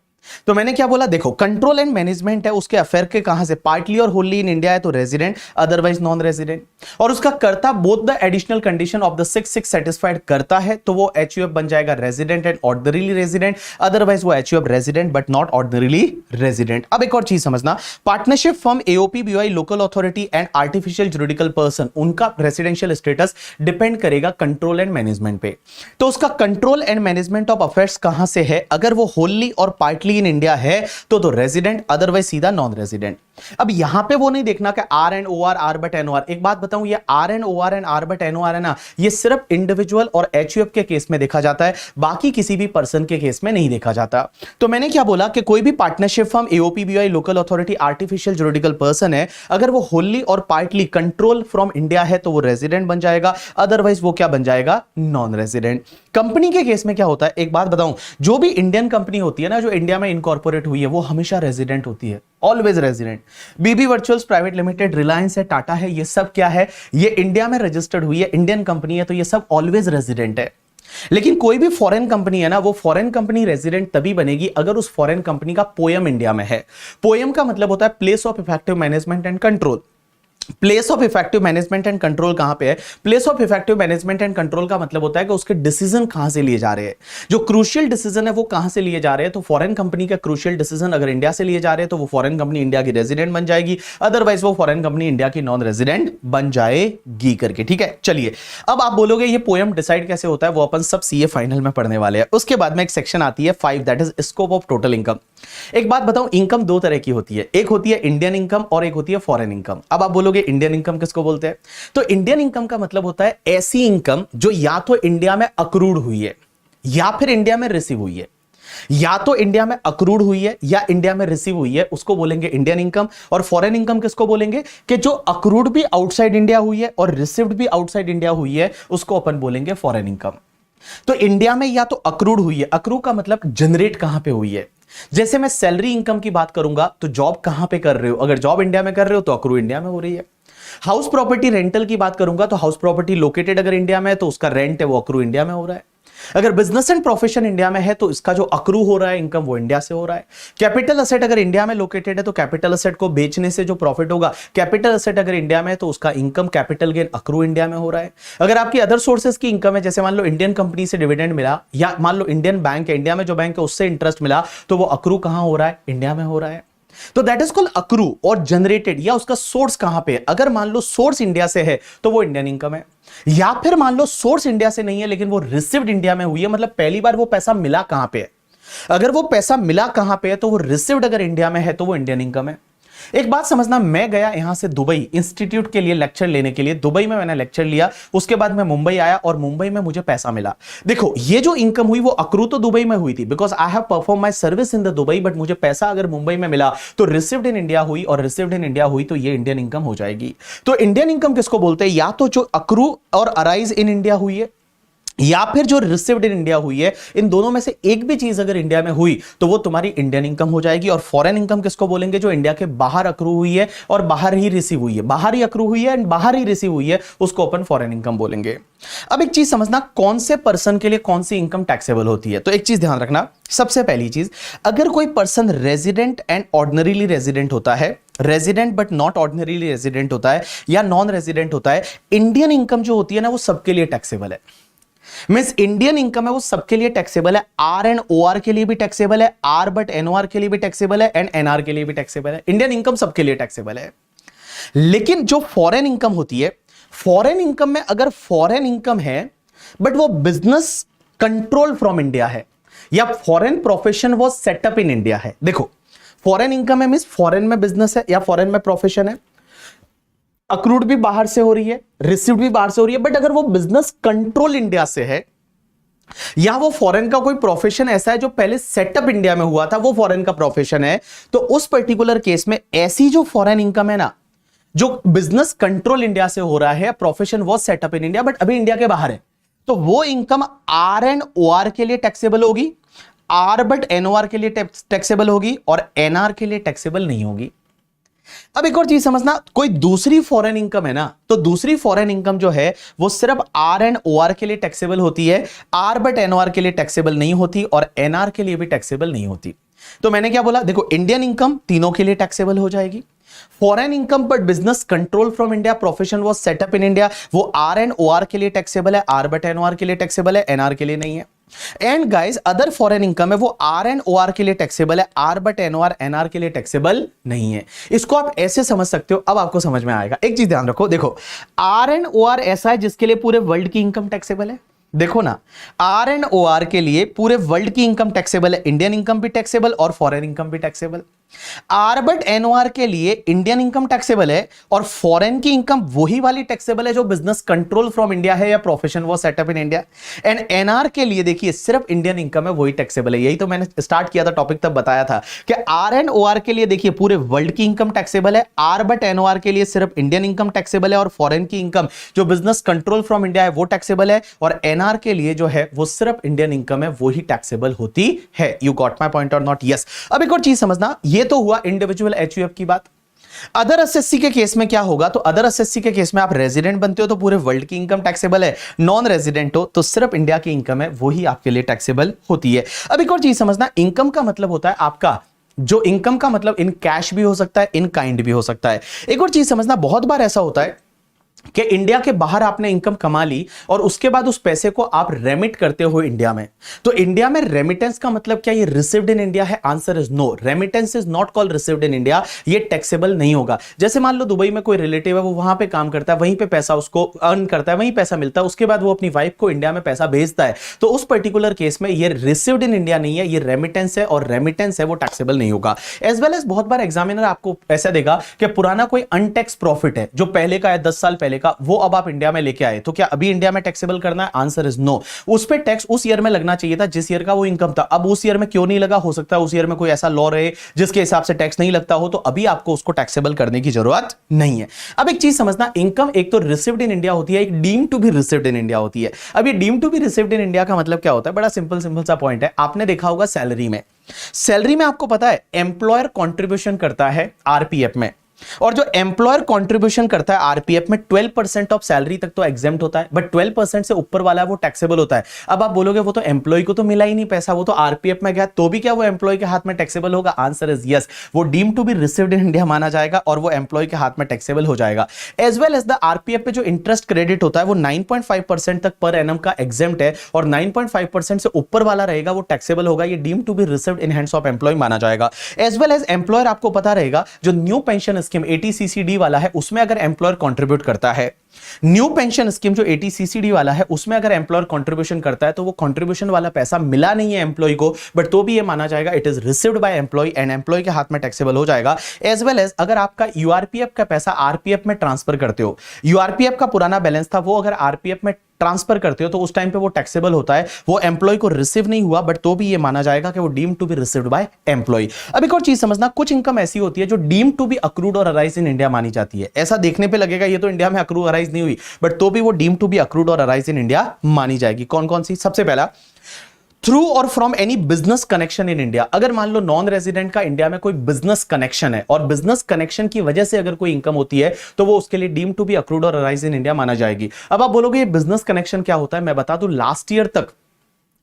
तो मैंने क्या बोला, देखो कंट्रोल एंड मैनेजमेंट है उसके अफेयर के कहां से, पार्टली और होली इन इंडिया है तो रेजिडेंट, अदरवाइज नॉन रेजिडेंट। और उसका कर्ता both the additional condition of the 6 satisfied करता है तो वो एचयूएफ बन जाएगा resident and ordinarily resident, otherwise वो HUF resident but not ordinarily resident. अब एक और चीज समझना, partnership firm, AOP, BOI, local authority and artificial juridical person, उनका रेसिडेंशियल स्टेटस डिपेंड करेगा कंट्रोल एंड मैनेजमेंट पे। तो उसका control and management of affairs कहां से है, अगर वो होली और पार्टली इन इंडिया है तो रेजिडेंट, अदरवाइज सीधा नॉन रेजिडेंट। अब यहां पे वो नहीं देखना कि R and OR, R but NOR. एक बात बताऊं, ये R and OR and R but NOR है ना, ये सिर्फ इंडिविजुअल और एचयूएफ के केस में देखा जाता है, बाकी किसी भी पर्सन के केस में नहीं देखा जाता। तो मैंने क्या बोला कि कोई भी partnership firm, AOP, BOI, local authority, artificial juridical person है, अगर वो होली और पार्टली कंट्रोल फ्रॉम इंडिया है तो वो रेजिडेंट बन जाएगा, अदरवाइज वो क्या बन जाएगा, नॉन रेजिडेंट। कंपनी के केस में क्या होता है, एक बात बताऊं, जो भी इंडियन कंपनी होती है ना, जो इंडिया में इनकॉर्पोरेट हुई है, वो हमेशा रेजिडेंट होती है, ऑलवेज रेजिडेंट। बीबी वर्चुअल्स प्राइवेट लिमिटेड, रिलायंस है, टाटा है, ये सब क्या है, ये इंडिया में रजिस्टर्ड हुई है, इंडियन कंपनी है, तो ये सब ऑलवेज रेजिडेंट है। लेकिन कोई भी फॉरेन कंपनी है ना, वो फॉरेन कंपनी रेजिडेंट तभी बनेगी अगर उस फॉरेन कंपनी का पोयम इंडिया में है। पोयम का मतलब होता है place of effective management and control. Place of effective management and control कहां पे है, place of effective management and control का मतलब होता है कि उसके डिसीजन कहां से लिए जा रहे हैं, जो क्रूशियल डिसीजन है वो कहां से लिए जा रहे हैं। तो फॉरेन कंपनी का क्रूशियल डिसीजन अगर इंडिया से लिए जा रहे हैं तो वो फॉरेन कंपनी इंडिया की रेजिडेंट बन जाएगी, अदरवाइज वो फॉरेन कंपनी इंडिया की नॉन रेजिडेंट बन जाएगी करके। ठीक है, चलिए अब आप बोलोगे ये पोयम डिसाइड कैसे होता है, वो अपन सब सीए फाइनल में पढ़ने वाले हैं। उसके बाद में एक सेक्शन आती है 5, that is scope of total income. एक बात बताऊं, इनकम दो तरह की होती है, एक होती है इंडियन इनकम और एक होती है फॉरेन इनकम। अब आप बोलोगे इंडियन इनकम किसको बोलते हैं, तो इंडियन इनकम का मतलब होता है ऐसी इनकम जो या तो इंडिया में अक्रूड हुई है या फिर इंडिया में रिसीव हुई है, या तो इंडिया में अक्रूड हुई है या इंडिया में रिसीव हुई है, उसको बोलेंगे इंडियन इनकम। और फॉरेन इनकम किसको बोलेंगे, कि जो अक्रूड भी आउटसाइड इंडिया हुई है और रिसीव्ड भी आउटसाइड इंडिया हुई है, उसको अपन बोलेंगे फॉरेन इनकम। तो इंडिया में या तो अक्रूड हुई है, अक्रू का मतलब जनरेट कहां पे हुई है। जैसे मैं सैलरी इनकम की बात करूंगा तो जॉब कहां पे कर रहे हो, अगर जॉब इंडिया में कर रहे हो तो अक्रू इंडिया में हो रही है। हाउस प्रॉपर्टी रेंटल की बात करूंगा तो हाउस प्रॉपर्टी लोकेटेड अगर इंडिया में है तो उसका रेंट है वो अक्रू इंडिया में हो रहा है। अगर बिजनेस एंड प्रोफेशन इंडिया में है तो इसका जो अक्रू हो रहा है इनकम वो इंडिया से हो रहा है। कैपिटल असेट अगर इंडिया में लोकेटेड है तो कैपिटल असेट को बेचने से जो प्रॉफिट होगा, कैपिटल असेट अगर इंडिया में है तो उसका income capital gain accrue India में हो रहा है। अगर आपकी अदर सोर्सेज की इनकम है, जैसे मान लो इंडियन कंपनी से डिविडेंड मिला, या मान लो इंडियन बैंक है, इंडिया में जो बैंक है उससे इंटरेस्ट मिला, तो वो अक्रू कहां हो रहा है, इंडिया में हो रहा है। तो दैट इज कॉल्ड अक्रू। और जनरेटेड या उसका सोर्स कहां पे है, अगर मान लो सोर्स इंडिया से है तो वो इंडियन इनकम है, या फिर मान लो सोर्स इंडिया से नहीं है लेकिन वो रिसीव्ड इंडिया में हुई है, मतलब पहली बार वो पैसा मिला कहां पे है। अगर वो पैसा मिला कहां पे है तो वो रिसीव्ड अगर इंडिया में है तो वो इंडियन इनकम है। एक बात समझना, मैं गया यहां से दुबई इंस्टीट्यूट के लिए लेक्चर लेने के लिए, दुबई में मैंने लेक्चर लिया, उसके बाद मैं मुंबई आया और मुंबई में मुझे पैसा मिला। देखो ये जो इनकम हुई वो अक्रू तो दुबई में हुई थी, because I have perform my service in the Dubai, but मुझे पैसा अगर मुंबई में मिला तो रिसीव्ड इन इंडिया हुई, और रिसीव्ड इन इंडिया हुई तो ये इंडियन इनकम हो जाएगी। तो इंडियन इनकम किसको बोलते हैं, या तो जो अक्रू और अराइज इन इंडिया हुई है या फिर जो रिसीव्ड इन इंडिया हुई है। इन दोनों में से एक भी चीज अगर इंडिया में हुई तो वो तुम्हारी इंडियन इनकम हो जाएगी। और फॉरेन इनकम किसको बोलेंगे, जो इंडिया के बाहर अक्रू हुई है और बाहर ही रिसीव हुई है, बाहर ही अक्रू हुई है एंड बाहर ही रिसीव हुई है, उसको अपन फॉरेन इनकम बोलेंगे। अब एक चीज समझना, कौन से पर्सन के लिए कौन सी इनकम टैक्सेबल होती है। तो एक चीज ध्यान रखना, सबसे पहली चीज, अगर कोई person resident and ordinarily resident होता है, resident but not ordinarily resident होता है, या नॉन रेजिडेंट होता है, इंडियन इनकम जो होती है ना वो सबके लिए टैक्सेबल है। मींस इंडियन इनकम है वो सबके लिए टैक्सेबल है, आर एंड ओ आर के लिए भी टैक्सेबल है, आर बट एनओआर के लिए भी टैक्सेबल है, एंड एनआर के लिए भी टैक्सेबल है। इंडियन इनकम सबके लिए टैक्सेबल है। लेकिन जो फॉरेन इनकम होती है, फॉरेन इनकम में अगर फॉरेन इनकम है बट वो बिजनेस कंट्रोल फ्रॉम इंडिया है, या फॉरेन प्रोफेशन वो सेटअप इन इंडिया है। देखो, फॉरेन इनकम है मींस फॉरेन में बिजनेस है या फॉरेन में प्रोफेशन है, अक्रूड भी बाहर से हो रही है, रिसीव्ड भी बाहर से हो रही है, बट अगर वो बिजनेस कंट्रोल इंडिया से है, या वो फॉरेन का कोई प्रोफेशन ऐसा है जो पहले सेटअप इंडिया में हुआ था, वो फॉरेन का प्रोफेशन है, तो उस पर्टिकुलर केस में ऐसी जो फॉरेन इनकम है ना, जो बिजनेस कंट्रोल इंडिया से हो रहा है, प्रोफेशन वो सेटअप इन इंडिया बट अभी इंडिया के बाहर है, तो वो income R and O R के लिए टैक्सेबल होगी, आर बट एनओआर के लिए टैक्सेबल होगी, और एनआर के लिए टैक्सेबल नहीं होगी। अब एक और चीज समझना, कोई दूसरी फॉरेन इनकम है ना, तो दूसरी फॉरेन इनकम जो है वो सिर्फ आर एंड ओ आर के लिए टैक्सेबल होती है, आर बट एनओआर के लिए टैक्सेबल नहीं होती, और एनआर के लिए भी टैक्सेबल नहीं होती। तो मैंने क्या बोला, देखो इंडियन इनकम तीनों के लिए टैक्सेबल हो जाएगी, foreign income but business control from India, profession was setup in India, वो आर एंड ओ आर के लिए टैक्सेबल है, आर बट एनओआर के लिए टैक्सेबल है, एनआर के लिए नहीं है। And guys, other foreign income है वो आर एंड ओ आर के लिए टैक्सेबल है, आर बट एनओआर एनआर के लिए टैक्सेबल नहीं है। इसको आप ऐसे समझ सकते हो, अब आपको समझ में आएगा। एक चीज ध्यान रखो, देखो आर एंड ओ आर ऐसा है जिसके लिए पूरे वर्ल्ड की इनकम टैक्सेबल है। देखो ना, आर एंड ओ आर के लिए पूरे वर्ल्ड की इनकम टैक्सेबल है, इंडियन इनकम भी टैक्सेबल और फॉरेन इनकम भी टैक्सेबल। आर बट एनओआर के लिए इंडियन इनकम टैक्सेबल है और फॉरेन की इनकम वही वाली टैक्सेबल है जो बिजनेस कंट्रोल फ्रॉम इंडिया है या प्रोफेशन वो setup in India. And NR के लिए देखिए सिर्फ इंडियन इनकम है वही टैक्सेबल है। यही तो मैंने स्टार्ट किया था टॉपिक तब बताया था कि आर एंड ओ आर के लिए देखिए पूरे वर्ल्ड की इनकम टैक्सेबल है, आर बट एनओआर के लिए सिर्फ इंडियन इनकम टैक्सेबल है और फॉरेन की इनकम जो बिजनेस कंट्रोल फ्रॉम इंडिया है वो टैक्सेबल है, और एनआर के लिए जो है वो सिर्फ इंडियन इनकम है वही टैक्सेबल होती है। You got my point or not? Yes. अब एक और चीज समझना, ये तो हुआ इंडिविजुअल एचयूएफ की बात। अदर एसएससी के केस में क्या होगा, तो अदर एसएससी के केस में आप रेजिडेंट बनते हो तो पूरे वर्ल्ड की इनकम टैक्सेबल है, नॉन रेजिडेंट हो तो सिर्फ इंडिया की इनकम है वही आपके लिए टैक्सेबल होती है। अब एक और चीज समझना, इनकम का मतलब होता है आपका जो इनकम का मतलब इन कैश भी हो सकता है, इन काइंड भी हो सकता है। एक और चीज समझना, बहुत बार ऐसा होता है कि इंडिया के बाहर आपने इनकम कमा ली और उसके बाद उस पैसे को आप रेमिट करते हो इंडिया में, तो इंडिया में रेमिटेंस का मतलब क्या ये रिसीव्ड इन इंडिया है? Answer is no, remittance is not called received in India, ये टैक्सेबल नहीं होगा। जैसे मान लो दुबई में कोई रिलेटिव है, वो वहां पे काम करता है, वहीं पे पैसा उसको अर्न करता है, वहीं पैसा मिलता है, उसके बाद वो अपनी वाइफ को इंडिया में पैसा भेजता है, तो उस पर्टिकुलर केस में ये रिसीव्ड इन इंडिया नहीं है, ये रेमिटेंस है, और रेमिटेंस है वो टैक्सेबल नहीं होगा। एज वेल एज बहुत बार एग्जामिनर आपको ऐसा देगा कि पुराना कोई अनटैक्स प्रॉफिट है जो पहले का है 10 साल पहले का, वो अब आप इंडिया में लेके आए, तो क्या अभी इंडिया में टैक्सेबल करना है? Answer is no. उस पे टैक्स उस ईयर में लगना चाहिए था जिस ईयर का वो इनकम था, अब उस ईयर में क्यों नहीं लगा? हो सकता है उस ईयर में कोई ऐसा लॉ रहे जिसके हिसाब से टैक्स नहीं लगता हो, तो अभी आपको उसको टैक्सेबल करने की जरूरत नहीं है। अब एक चीज समझना, इनकम एक तो रिसीव्ड इन इंडिया होती है, एक deemed to be received in India होती है। अब ये deemed to be received in India का मतलब क्या होता है? बड़ा सिंपल सा पॉइंट है, आपने देखा होगा सैलरी में आपको पता है एम्प्लॉयर कंट्रीब्यूशन करता है आरपीएफ में, और जो एम्प्लॉयर कंट्रीब्यूशन करता है आरपीएफ में 12% ऑफ सैलरी तक तो एग्जेम्प्ट होता है, बट 12% से ऊपर वाला वो टैक्सेबल होता है। अब आप बोलोगे वो तो एम्प्लॉय को तो मिला ही नहीं पैसा, वो तो आरपीएफ में गया, तो भी क्या वो एम्प्लॉय के हाथ में टैक्सेबल होगा? आंसर इज यस, वो deemed to be received in India माना जाएगा और वो एम्प्लॉय के हाथ में टैक्सेबल हो जाएगा। As well as the RPF पे जो इंटरेस्ट क्रेडिट होता है वो 9.5% तक पर एनम का एग्जेम्प्ट है, और 9.5% से ऊपर वाला रहेगा वो टैक्सेबल होगा, ये deemed to be received in hands of employee माना जाएगा। एज वेल एज एम्प्लॉयर आपको पता रहेगा जो न्यू पेंशन स्कीम 80CCD वाला है उसमें अगर एम्प्लॉयर कंट्रीब्यूट करता है, न्यू पेंशन स्कीम जो 80CCD वाला है उसमें अगर एम्प्लॉयर कंट्रीब्यूशन करता है, तो वो कंट्रीब्यूशन वाला पैसा मिला नहीं है एम्प्लॉय को, बट तो भी ये माना जाएगा it is received by employee and employee के हाथ में टैक्सेबल हो जाएगा। एज वेल एज अगर आपका यूआरपीएफ का पैसा आरपीएफ में ट्रांसफर करते हो, यूआरपीएफ का पुराना बैलेंस था वो अगर आरपीएफ में ट्रांसफर करते हो तो उस टाइम पे वो टैक्सेबल होता है, वो एम्प्लॉय को रिसीव नहीं हुआ, बट तो भी ये माना जाएगा कि वो deemed to be received by employee. अब एक और चीज समझना, कुछ इनकम ऐसी होती है जो डीम्ड टू बी अक्रूड और अराइज इन इंडिया मानी जाती है। ऐसा देखने पे लगेगा ये तो इंडिया में अक्रू अराइज नहीं हुई, बट तो भी वो डीम्ड टू बी अक्रूड और अराइज इन इंडिया मानी जाएगी। कौन कौन सी? सबसे पहला, थ्रू और from any business connection in India. अगर मान लो नॉन रेजिडेंट का इंडिया में कोई बिजनेस कनेक्शन है और बिजनेस कनेक्शन की वजह से अगर कोई इनकम होती है तो वो उसके लिए डीम्ड टू बी अक्रूड और अराइज इन इंडिया माना जाएगी। अब आप बोलोगे ये बिजनेस कनेक्शन क्या होता है? मैं बता दूं, लास्ट ईयर तक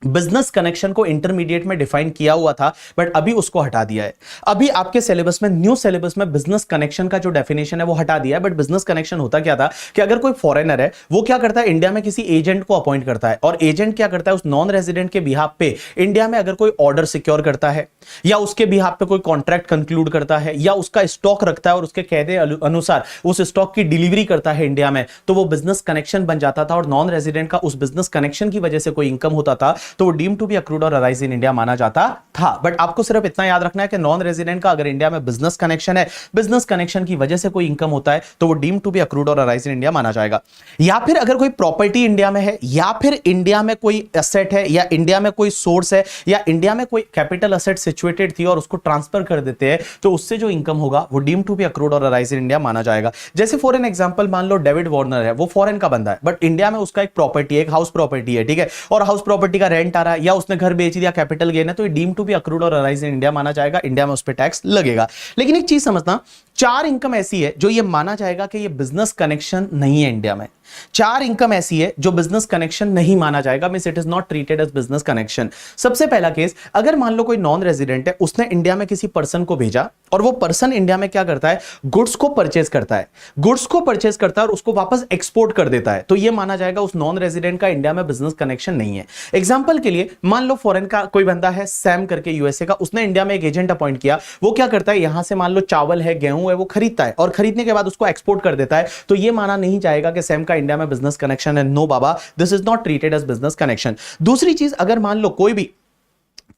बिजनेस कनेक्शन को इंटरमीडिएट में डिफाइन किया हुआ था, बट अभी उसको हटा दिया है। अभी आपके सिलेबस में, न्यू सिलेबस में बिजनेस कनेक्शन का जो डेफिनेशन है वो हटा दिया है। बट बिजनेस कनेक्शन होता क्या था कि अगर कोई फॉरेनर है, वो क्या करता है, इंडिया में किसी एजेंट को अपॉइंट करता है, और एजेंट क्या करता है, उस नॉन रेजिडेंट के बिहाफ पे इंडिया में अगर कोई ऑर्डर सिक्योर करता है, या उसके बिहाफ पे कोई कॉन्ट्रैक्ट कंक्लूड करता है, या उसका स्टॉक रखता है और उसके कहने अनुसार उस स्टॉक की डिलीवरी करता है इंडिया में, तो वो बिजनेस कनेक्शन बन जाता था, और नॉन रेजिडेंट का उस बिजनेस कनेक्शन की वजह से कोई इनकम होता था, तो वो डीम टू बी अक्रूड और अराइज इन इंडिया माना जाता था। बट आपको सिर्फ इतना याद रखना है कि नॉन रेजिडेंट का अगर इंडिया में बिजनेस कनेक्शन है, बिजनेस कनेक्शन की वजह से कोई इनकम होता है, तो वो डीम टू बी अक्रूड और अराइज इन इंडिया माना जाएगा। या फिर अगर कोई प्रॉपर्टी इंडिया में है, या फिर इंडिया में कोई एसेट है, या इंडिया में कोई सोर्स है, या इंडिया में कोई कैपिटल एसेट सिचुएटेड थी और उसको ट्रांसफर कर देते हैं, तो उससे जो इनकम होगा वो डीम टू बी अक्रूड और अराइज इन इंडिया माना जाएगा। जैसे फॉर एन एग्जांपल मान लो डेविड वार्नर है, वो फॉरेन का बंदा है, बट इंडिया में उसका एक प्रॉपर्टी है, एक हाउस प्रॉपर्टी है, ठीक है, और हाउस प्रॉपर्टी का रेंट आ रहा है, या उसने घर बेच दिया, कैपिटल गेन है, तो ये डीम टू बी अक्रूड और अराइज इन इंडिया माना जाएगा। इंडिया में उस पर टैक्स लगेगा। लेकिन एक चीज समझना, 4 इनकम ऐसी है जो ये माना जाएगा कि ये बिजनेस कनेक्शन नहीं है इंडिया में। 4 इनकम ऐसी है जो बिजनेस कनेक्शन नहीं माना जाएगा, means it is not treated as business connection. सबसे पहला केस, अगर मान लो कोई नॉन रेजिडेंट है, उसने इंडिया में किसी पर्सन को भेजा, और वो पर्सन इंडिया में क्या करता है, गुड्स को परचेज करता है, गुड्स को परचेज करता है और उसको वापस एक्सपोर्ट कर देता है, तो ये माना जाएगा उस नॉन रेजिडेंट का इंडिया में बिजनेस कनेक्शन नहीं है। एग्जांपल के लिए मान लो फॉरेन का कोई बंदा है, सैम करके, यूएसए का, उसने इंडिया में एक एजेंट अपॉइंट किया, वो क्या करता है, यहां से मान लो चावल है, गेहूं है, वो खरीदता है, और खरीदने के बाद उसको एक्सपोर्ट कर देता है, तो ये माना नहीं जाएगा कि सैम का इंडिया में बिजनेस कनेक्शन है। नो बाबा, this is not treated as business connection. दूसरी चीज, अगर मान लो कोई भी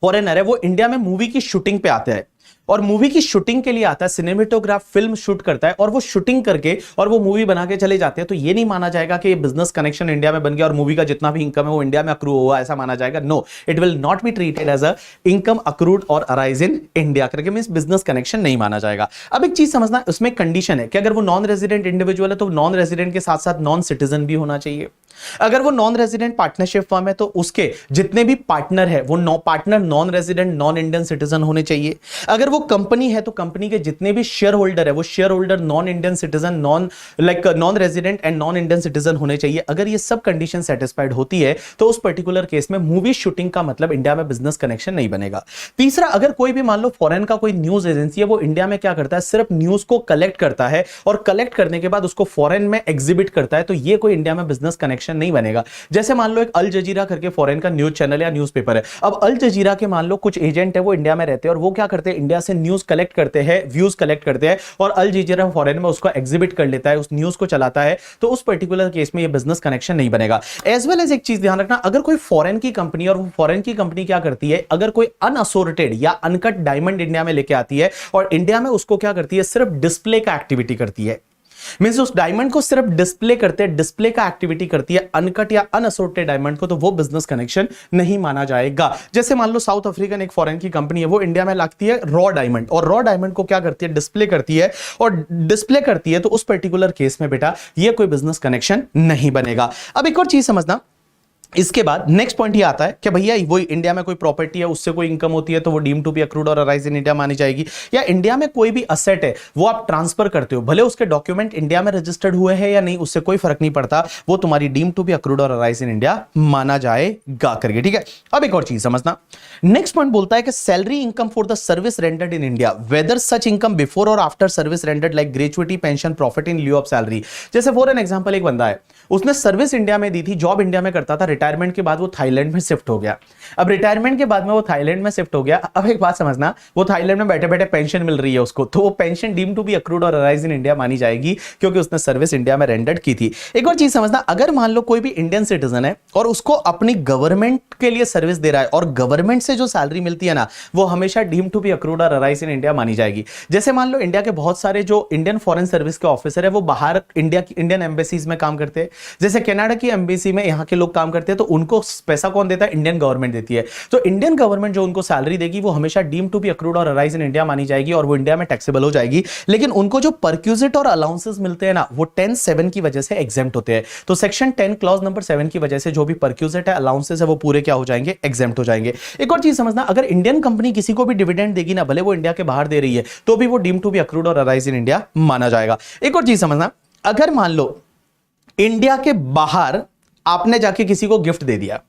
फॉरेनर है, वो इंडिया में मूवी की शूटिंग पे आते हैं, और मूवी की शूटिंग के लिए आता है, सिनेमेटोग्राफ फिल्म शूट करता है, और वो शूटिंग करके और वो मूवी बना के चले जाते हैं, तो ये नहीं माना जाएगा कि ये बिजनेस कनेक्शन इंडिया में बन गया और मूवी का जितना भी इनकम है वो इंडिया में अक्रू हुआ, ऐसा माना जाएगा। No, it will not be treated as a income accrued और अराइज इन इंडिया करके, मींस बिजनेस कनेक्शन नहीं माना जाएगा। अब एक चीज समझना, उसमें कंडीशन है कि अगर वो नॉन रेजिडेंट इंडिविजुअल है, तो नॉन रेजिडेंट के साथ साथ नॉन सिटीजन भी होना चाहिए। अगर वो नॉन रेजिडेंट पार्टनरशिप फर्म है, तो उसके जितने भी पार्टनर है वो partner non resident non Indian citizen होने चाहिए। अगर वो कंपनी है, तो कंपनी के जितने भी शेयर होल्डर है, वो share holder non Indian citizen, non resident and non Indian citizen होने चाहिए। अगर ये सब कंडीशन सेटिस्फाइड होती है, तो उस पर्टिकुलर केस में मूवी शूटिंग का मतलब इंडिया में बिजनेस कनेक्शन नहीं बनेगा। तीसरा, अगर कोई भी मान लो फॉरेन का कोई न्यूज एजेंसी है, वो इंडिया में क्या करता है, सिर्फ न्यूज को कलेक्ट करता है, और कलेक्ट करने के बाद उसको फॉरेन में एग्जिबिट करता है, तो ये कोई इंडिया में बिजनेस कनेक्शन नहीं बनेगा। जैसे मान लो एक अल जजीरा करके फॉरेन का न्यूज चैनल या न्यूज़पेपर है, अब अल जजीरा के मान लो कुछ एजेंट है, वो इंडिया में रहते हैं, और वो क्या करते हैं, इंडिया से न्यूज कलेक्ट करते हैं, व्यूज कलेक्ट करते हैं, और अल जजीरा फॉरेन में उसको एग्जिबिट कर लेता है, उस न्यूज को चलाता है, तो उस पर्टिकुलर केस में ये बिजनेस कनेक्शन नहीं बनेगा। एज वेल एज एक चीज ध्यान रखना, अगर कोई फॉरेन की कंपनी, और वो फॉरेन की कंपनी क्या करती है, अगर कोई अनअसोर्टेड या अनकट डायमंड इंडिया में लेके आती है, और इंडिया में उसको क्या करती है, सिर्फ डिस्प्ले का एक्टिविटी करती है, मींस उस डायमंड को सिर्फ डिस्प्ले करते हैं, डिस्प्ले का एक्टिविटी करती है अनकट या अनअसोर्टेड डायमंड को, तो वो बिजनेस कनेक्शन नहीं माना जाएगा। जैसे मान लो साउथ अफ्रीकन एक फॉरेन की कंपनी है, वो इंडिया में लाती है रॉ डायमंड, और रॉ डायमंड को क्या करती है, डिस्प्ले करती है, और डिस्प्ले करती है, तो उस पर्टिकुलर केस में बेटा ये कोई बिजनेस कनेक्शन नहीं बनेगा। अब एक और चीज समझना, इसके बाद नेक्स्ट पॉइंट ये आता है कि भैया वो इंडिया में कोई प्रॉपर्टी है, उससे कोई इनकम होती है, तो वो डीम टू बी अक्रूड और अराइज इन इंडिया मानी जाएगी। या इंडिया में कोई भी असेट है, वो आप ट्रांसफर करते हो, भले उसके डॉक्यूमेंट इंडिया में रजिस्टर्ड हुए हैं या नहीं, उससे कोई फर्क नहीं पड़ता, वो तुम्हारी डीम टू बी अक्रूड और अराइज इन इंडिया माना जाएगा करके, ठीक है। अब एक और चीज समझना, नेक्स्ट पॉइंट बोलता है कि salary income for the service rendered in India, whether such income before or after service rendered like gratuity, pension, profit in lieu of salary. जैसे फॉर एन एग्जांपल, एक बंदा है, उसने सर्विस इंडिया में दी थी, जॉब इंडिया में करता था, रिटायरमेंट के बाद वो थाईलैंड में शिफ्ट हो गया। अब रिटायरमेंट के बाद में वो थाईलैंड में शिफ्ट हो गया। अब एक बात समझना, वो थाईलैंड में बैठे बैठे पेंशन मिल रही है उसको, तो वो pension deem to be accrued और अराइज इन इंडिया मानी जाएगी, क्योंकि उसने सर्विस इंडिया में रेंडर्ड की थी। एक और चीज समझना, अगर मान लो कोई भी इंडियन सिटीजन है और उसको अपनी गवर्नमेंट के लिए सर्विस दे रहा है, और गवर्नमेंट से जो सैलरी मिलती है ना, वो हमेशा डीम टू बी अक्रूड और अराइज इन इंडिया मानी जाएगी। जैसे मान लो इंडिया के बहुत सारे जो इंडियन फॉरेन सर्विस के ऑफिसर है, वो बाहर इंडियन एम्बेसीज में काम करते हैं। जैसे कनाडा की एम्बेसी में यहाँ के लोग काम करते हैं, तो उनको पैसा कौन देता है, इंडियन गवर्नमेंट देती है। तो इंडियन गवर्नमेंट जो उनको सैलरी देगी, वो हमेशा डीम टू बी अक्रूड और अराइज इन इंडिया मानी जाएगी, और वो इंडिया में टैक्सेबल हो जाएगी। लेकिन उनको जो परक्यूजिट और अलाउंसेस मिलते हैं ना, वो 10(7) की वजह से एग्जेम्प्ट होते हैं। तो सेक्शन 10 क्लॉज नंबर 7 की वजह से जो भी परक्यूजिट है, अलाउंसेस है, वो पूरे क्या हो जाएंगे, एग्जेम्प्ट हो जाएंगे। एक और चीज समझना, अगर इंडियन कंपनी किसी को भी डिविडेंड देगी ना, भले वो इंडिया के बाहर दे रही है, तो भी वो डीम टू बी अक्रूड और अराइज इन इंडिया माना जाएगा। एक और चीज समझना, अगर मान लो इंडिया के बाहर आपने जाके किसी को गिफ्ट दे दिया,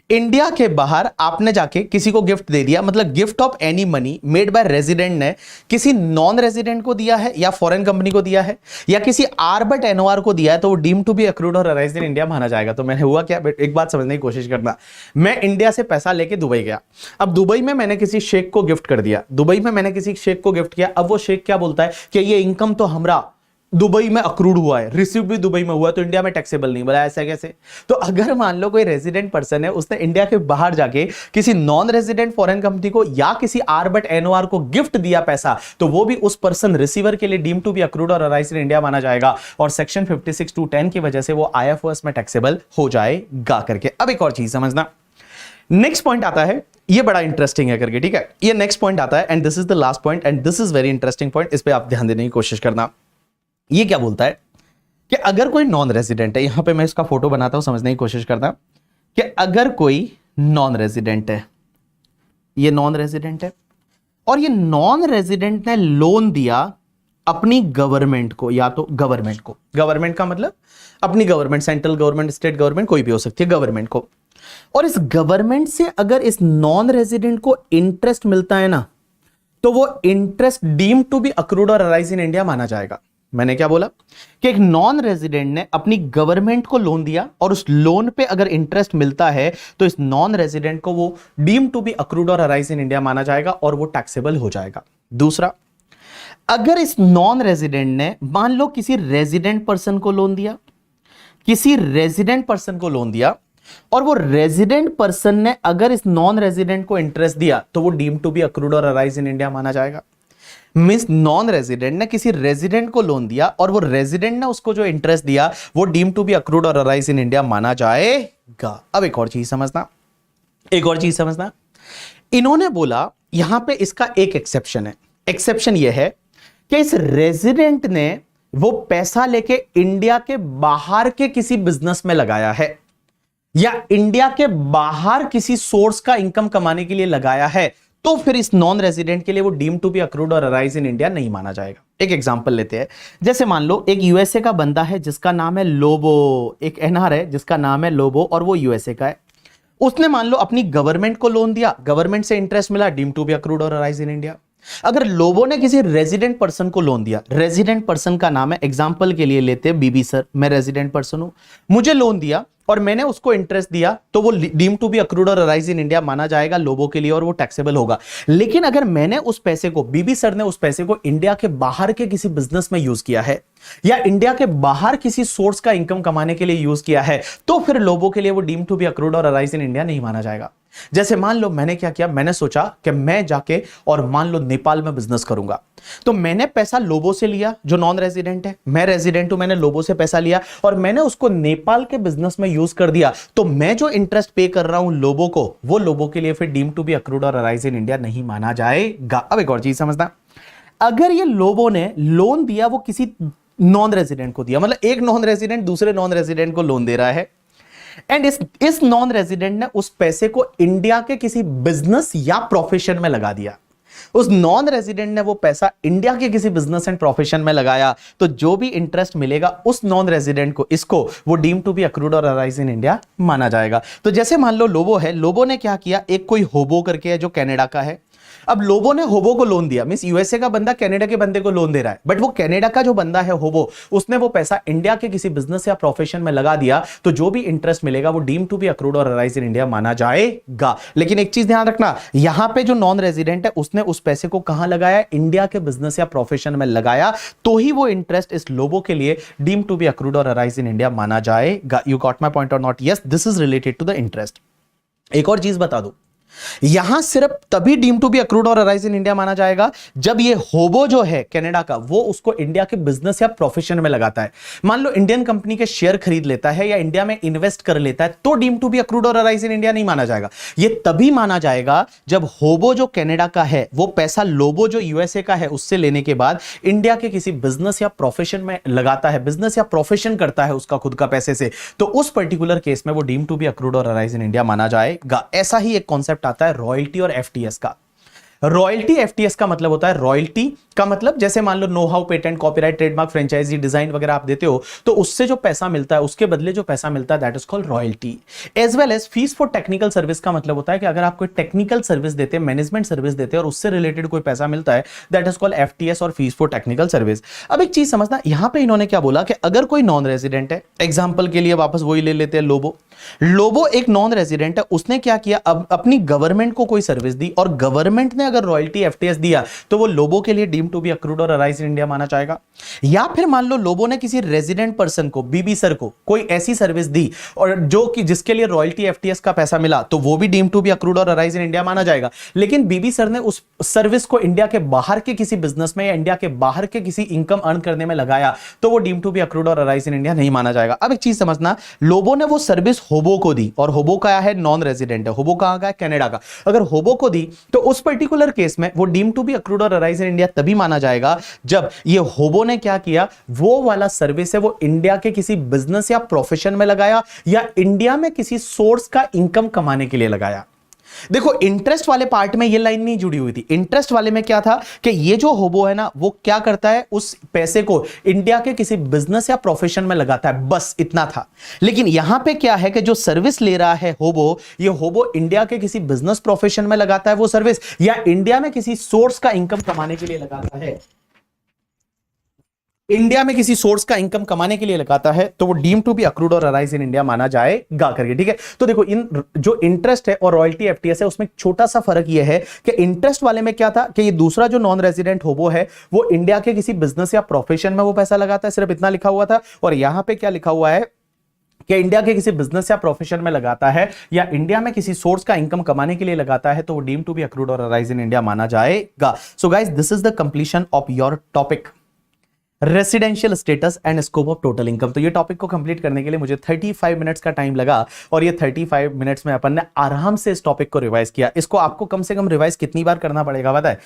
इंडिया के बाहर आपने जाके किसी को गिफ्ट दे दिया, मतलब gift of any money made by resident ने किसी नॉन रेजिडेंट को दिया है या फॉरेन कंपनी को दिया है या किसी आर बट एनओआर को दिया है, तो वो डीम टू बी अक्रूड और अराइज्ड इन इंडिया माना जाएगा। तो मैंने हुआ क्या, एक बात समझने की कोशिश करना। मैं इंडिया से पैसा लेके दुबई गया, अब दुबई में मैंने किसी शेख को गिफ्ट कर दिया, दुबई में मैंने किसी शेख को गिफ्ट किया। अब वो शेख क्या बोलता है कि ये इनकम तो हमारा दुबई में अक्रूड हुआ है, रिसीव भी दुबई में हुआ, तो इंडिया में टैक्सेबल नहीं। बोला ऐसा कैसे? तो अगर मान लो कोई रेजिडेंट पर्सन है, उसने इंडिया के बाहर जाके किसी नॉन रेजिडेंट फॉरेन कंपनी को या किसी आर बट एनओआर को गिफ्ट दिया पैसा, तो वो भी उस पर्सन रिसीवर के लिए डीम टू बी अक्रूड और अराइज्ड इन इंडिया माना जाएगा, और सेक्शन 56(2)(10) की वजह से वो आईएफओएस में टैक्सेबल हो जाएगा करके। अब एक और चीज समझना, नेक्स्ट पॉइंट आता है, ये बड़ा इंटरेस्टिंग है करके, ठीक है। ये नेक्स्ट पॉइंट आता है and this is the last point and this is very interesting point, इस पे आप ध्यान देने की कोशिश करना। ये क्या बोलता है कि अगर कोई नॉन रेजिडेंट है, यहां पे मैं इसका फोटो बनाता हूं, समझने की कोशिश करता कि अगर कोई नॉन रेजिडेंट है, ये नॉन रेजिडेंट है और ये नॉन रेजिडेंट ने लोन दिया अपनी गवर्नमेंट को, या तो गवर्नमेंट को, गवर्नमेंट का मतलब अपनी government, central government, state government, कोई भी हो सकती है, गवर्नमेंट को, और इस गवर्नमेंट से अगर इस नॉन रेजिडेंट को इंटरेस्ट मिलता है ना, तो वो interest deem to be accrued और अराइज इन इंडिया माना जाएगा। मैंने क्या बोला कि एक नॉन रेजिडेंट ने अपनी गवर्नमेंट को लोन दिया और उस लोन पे अगर इंटरेस्ट मिलता है तो इस नॉन रेजिडेंट को वो डीम टू बी अक्रूड और अराइज इन इंडिया माना जाएगा और वो टैक्सेबल हो जाएगा। दूसरा, अगर इस नॉन रेजिडेंट ने मान लो किसी रेजिडेंट पर्सन को लोन दिया, किसी रेजिडेंट पर्सन को लोन दिया और वो रेजिडेंट पर्सन ने अगर इस नॉन रेजिडेंट को इंटरेस्ट दिया, तो वो डीम टू बी अक्रूड और अराइज इन इंडिया माना जाएगा। मींस नॉन रेजिडेंट ने किसी रेजिडेंट को लोन दिया और वो रेजिडेंट ने उसको जो इंटरेस्ट दिया वो डीम टू बी अक्रूड और अराइज इन इंडिया माना जाएगा। अब एक और चीज समझना, एक और चीज समझना, इन्होंने बोला यहां पे इसका एक एक्सेप्शन है। एक्सेप्शन ये है कि इस रेजिडेंट ने वो पैसा लेके इंडिया के बाहर के किसी बिजनेस में लगाया है या इंडिया के बाहर किसी सोर्स का इनकम कमाने के लिए लगाया है, तो फिर इस नॉन रेजिडेंट के लिए वो डीम टू बी अक्रूड और अराइज इन इंडिया नहीं माना जाएगा। एक एग्जांपल लेते हैं, जैसे मान लो एक यूएसए का बंदा है जिसका नाम है लोबो, एक एनआर है जिसका नाम है लोबो और वो यूएसए का है। उसने मान लो अपनी गवर्नमेंट को लोन दिया, गवर्नमेंट से इंटरेस्ट मिला, डीम टू बी अक्रूड और अराइज इन इंडिया। अगर लोबो ने किसी रेजिडेंट पर्सन को लोन दिया, रेजिडेंट पर्सन का नाम है, एग्जांपल के लिए लेते हैं बीबी सर, मैं रेजिडेंट पर्सन हूं, मुझे लोन दिया और मैंने उसको इंटरेस्ट दिया, तो वो डीम टू बी अक्रूड और अराइज इन इंडिया माना जाएगा लोबो के लिए और वो टैक्सेबल होगा। लेकिन अगर मैंने उस पैसे को, बीबी सर ने उस पैसे को इंडिया के बाहर के किसी बिजनेस में यूज किया है या इंडिया के बाहर किसी सोर्स का इनकम कमाने के लिए यूज किया है, तो फिर लोबो के लिए वो डीम टू बी अक्रूड और अराइज इन इंडिया नहीं माना जाएगा। जैसे मान लो मैंने क्या किया, मैंने सोचा कि मैं जाके और मान लो नेपाल में बिजनेस करूंगा, तो मैंने पैसा लोबो से लिया जो नॉन रेजिडेंट है, मैं रेजिडेंट हूं, मैंने लोबो से पैसा लिया और मैंने उसको नेपाल के बिजनेस में यूज कर दिया, तो मैं जो इंटरेस्ट पे कर रहा हूं लोबो को, वो लोबो के लिए फिर डीम टू बी अक्रूड और अराइज इन इंडिया नहीं माना जाएगा। अब एक और चीज समझना, अगर ये लोबो ने लोन दिया वो किसी नॉन रेजिडेंट को दिया, मतलब एक नॉन रेजिडेंट दूसरे नॉन रेजिडेंट को लोन दे रहा है एंड इस नॉन रेजिडेंट ने उस पैसे को इंडिया के किसी बिजनेस या प्रोफेशन में लगा दिया, उस नॉन रेजिडेंट ने वो पैसा इंडिया के किसी बिजनेस एंड प्रोफेशन में लगाया, तो जो भी इंटरेस्ट मिलेगा उस नॉन रेजिडेंट को, इसको वो डीम टू बी अक्रूड और अराइज इन इंडिया माना जाएगा। तो जैसे मान लो लोबो है, लोबो ने क्या किया, एक कोई होबो करके है जो कनाडा का है, अब लोबो ने होबो को लोन दिया, मींस यूएसए का बंदा कनाडा के बंदे को लोन दे रहा है, बट वो कनाडा का जो बंदा है होबो, उसने वो पैसा इंडिया के किसी बिजनेस या प्रोफेशन में लगा दिया, तो जो भी इंटरेस्ट मिलेगा वो डीम टू बी अक्रूड और अराइज इन इंडिया माना जाएगा। लेकिन एक चीज ध्यान रखना, यहां पे जो नॉन रेजिडेंट है उसने उस पैसे को कहां लगाया, इंडिया के बिजनेस या प्रोफेशन में लगाया, तो ही वो इंटरेस्ट इस लोबो के लिए डीम टू बी अक्रूड और अराइज इन इंडिया माना जाएगा। You got my point or not? Yes, this is related to the interest. एक और चीज बता दो, यहां सिर्फ तभी डीम टू बी अक्रूड और अराइज इन इंडिया माना जाएगा जब ये होबो जो है कनाडा का, वो उसको इंडिया के बिजनेस या प्रोफेशन में लगाता है। मान लो इंडियन कंपनी के शेयर खरीद लेता है या इंडिया में इन्वेस्ट कर लेता है, तो डीम टू बी अक्रूड और अराइज इन इंडिया नहीं माना जाएगा। ये तभी माना जाएगा जब होबो जो कनाडा का है वो पैसा लोबो जो यूएसए का है उससे लेने के बाद इंडिया के किसी बिजनेस या प्रोफेशन में लगाता है, बिजनेस या प्रोफेशन करता है उसका खुद का पैसे से, तो उस पर्टिकुलर केस में वो डीम टू बी अक्रूड और अराइज इन इंडिया माना जाएगा। ऐसा ही एक कॉन्सेप्ट आता है रॉयल्टी और एफटीएस का। रॉयल्टी एफटीएस का मतलब होता है, रॉयल्टी का मतलब जैसे मान लो know how, patent, copyright, trademark, franchisee, design वगैरह आप देते हो, तो उससे जो पैसा मिलता है, उसके बदले जो पैसा मिलता है, that is called royalty. As well as fees for technical service का मतलब होता है कि अगर आप कोई टेक्निकल सर्विस देते हैं, मैनेजमेंट सर्विस देते हैं और उससे रिलेटेड कोई पैसा मिलता है, दैट इज कॉल्ड एफटीएस और फीस फॉर टेक्निकल सर्विस। अब एक चीज समझना, यहां पे इन्होंने क्या बोला कि अगर कोई नॉन रेजिडेंट है, एग्जांपल के लिए वापस वही ले लेते हैं, लोबो। लोबो एक नॉन रेजिडेंट है, उसने क्या किया, अब अपनी गवर्नमेंट को कोई सर्विस दी और गवर्नमेंट ने अगर रॉयल्टी एफटीएस दिया, तो वो लोबो के लिए डीम टू बी अक्रूड और अराइज इन इंडिया माना जाएगा। या फिर मान लो लोबो ने किसी रेजिडेंट पर्सन को, बीबी सर को कोई ऐसी सर्विस दी और जो कि जिसके लिए रॉयल्टी एफटीएस का पैसा मिला, तो वो भी डीम टू बी अक्रूड और अराइज इन इंडिया माना जाएगा। लेकिन बीबी सर ने उस सर्विस को इंडिया के बाहर के किसी बिजनेस में या इंडिया के बाहर के किसी इनकम अर्न करने में लगाया, तो वो डीम टू बी अक्रूड और अराइज इन इंडिया नहीं माना जाएगा। अब एक चीज समझना, लोबो ने वो सर्विस होबो को दी, और होबो का है नॉन रेजिडेंट है, होबो कहां का है, कनाडा का। अगर होबो को दी तो उस पर्टिकुलर केस में वो डीम टू बी अक्रूड और अराइज इन इंडिया तभी माना जाएगा जब ये होबो ने क्या किया, वो वाला सर्विस है वो इंडिया के किसी बिजनेस या प्रोफेशन में लगाया या इंडिया में किसी सोर्स का इनकम कमाने के लिए लगाया। देखो इंटरेस्ट वाले पार्ट में ये लाइन नहीं जुड़ी हुई थी। इंटरेस्ट वाले में क्या था कि ये जो होबो है ना, वो क्या करता है, उस पैसे को इंडिया के किसी बिजनेस या प्रोफेशन में लगाता है, बस इतना था। लेकिन यहां पे क्या है कि जो सर्विस ले रहा है होबो, ये होबो इंडिया के किसी बिजनेस प्रोफेशन में लगाता है वो सर्विस, या इंडिया में किसी सोर्स का इनकम कमाने के लिए लगाता है, इंडिया में किसी सोर्स का इनकम कमाने के लिए लगाता है, तो वो डीम टू बी अक्रूड और अराइज इन इंडिया माना जाएगा करके। ठीक है, तो देखो इन जो इंटरेस्ट है और रॉयल्टी एफटीएस है, उसमें छोटा सा फर्क ये है कि इंटरेस्ट वाले में क्या था कि ये दूसरा जो नॉन रेजिडेंट होबो है, वो इंडिया के किसी बिजनेस या प्रोफेशन में वो पैसा लगाता है, सिर्फ इतना लिखा हुआ था। और यहां पे क्या लिखा हुआ है कि इंडिया के किसी बिजनेस या प्रोफेशन में लगाता है या इंडिया में किसी सोर्स का इनकम कमाने के लिए लगाता है, तो वो डीम टू बी अक्रूड और अराइज इन इंडिया माना जाएगा। So guys, this is the completion of your topic residential status and scope of total income. तो ये टॉपिक को कंप्लीट करने के लिए मुझे 35 मिनट्स का टाइम लगा, और ये 35 मिनट्स में अपन ने आराम से इस टॉपिक को रिवाइज किया। इसको आपको कम से कम रिवाइज कितनी बार करना पड़ेगा पता है?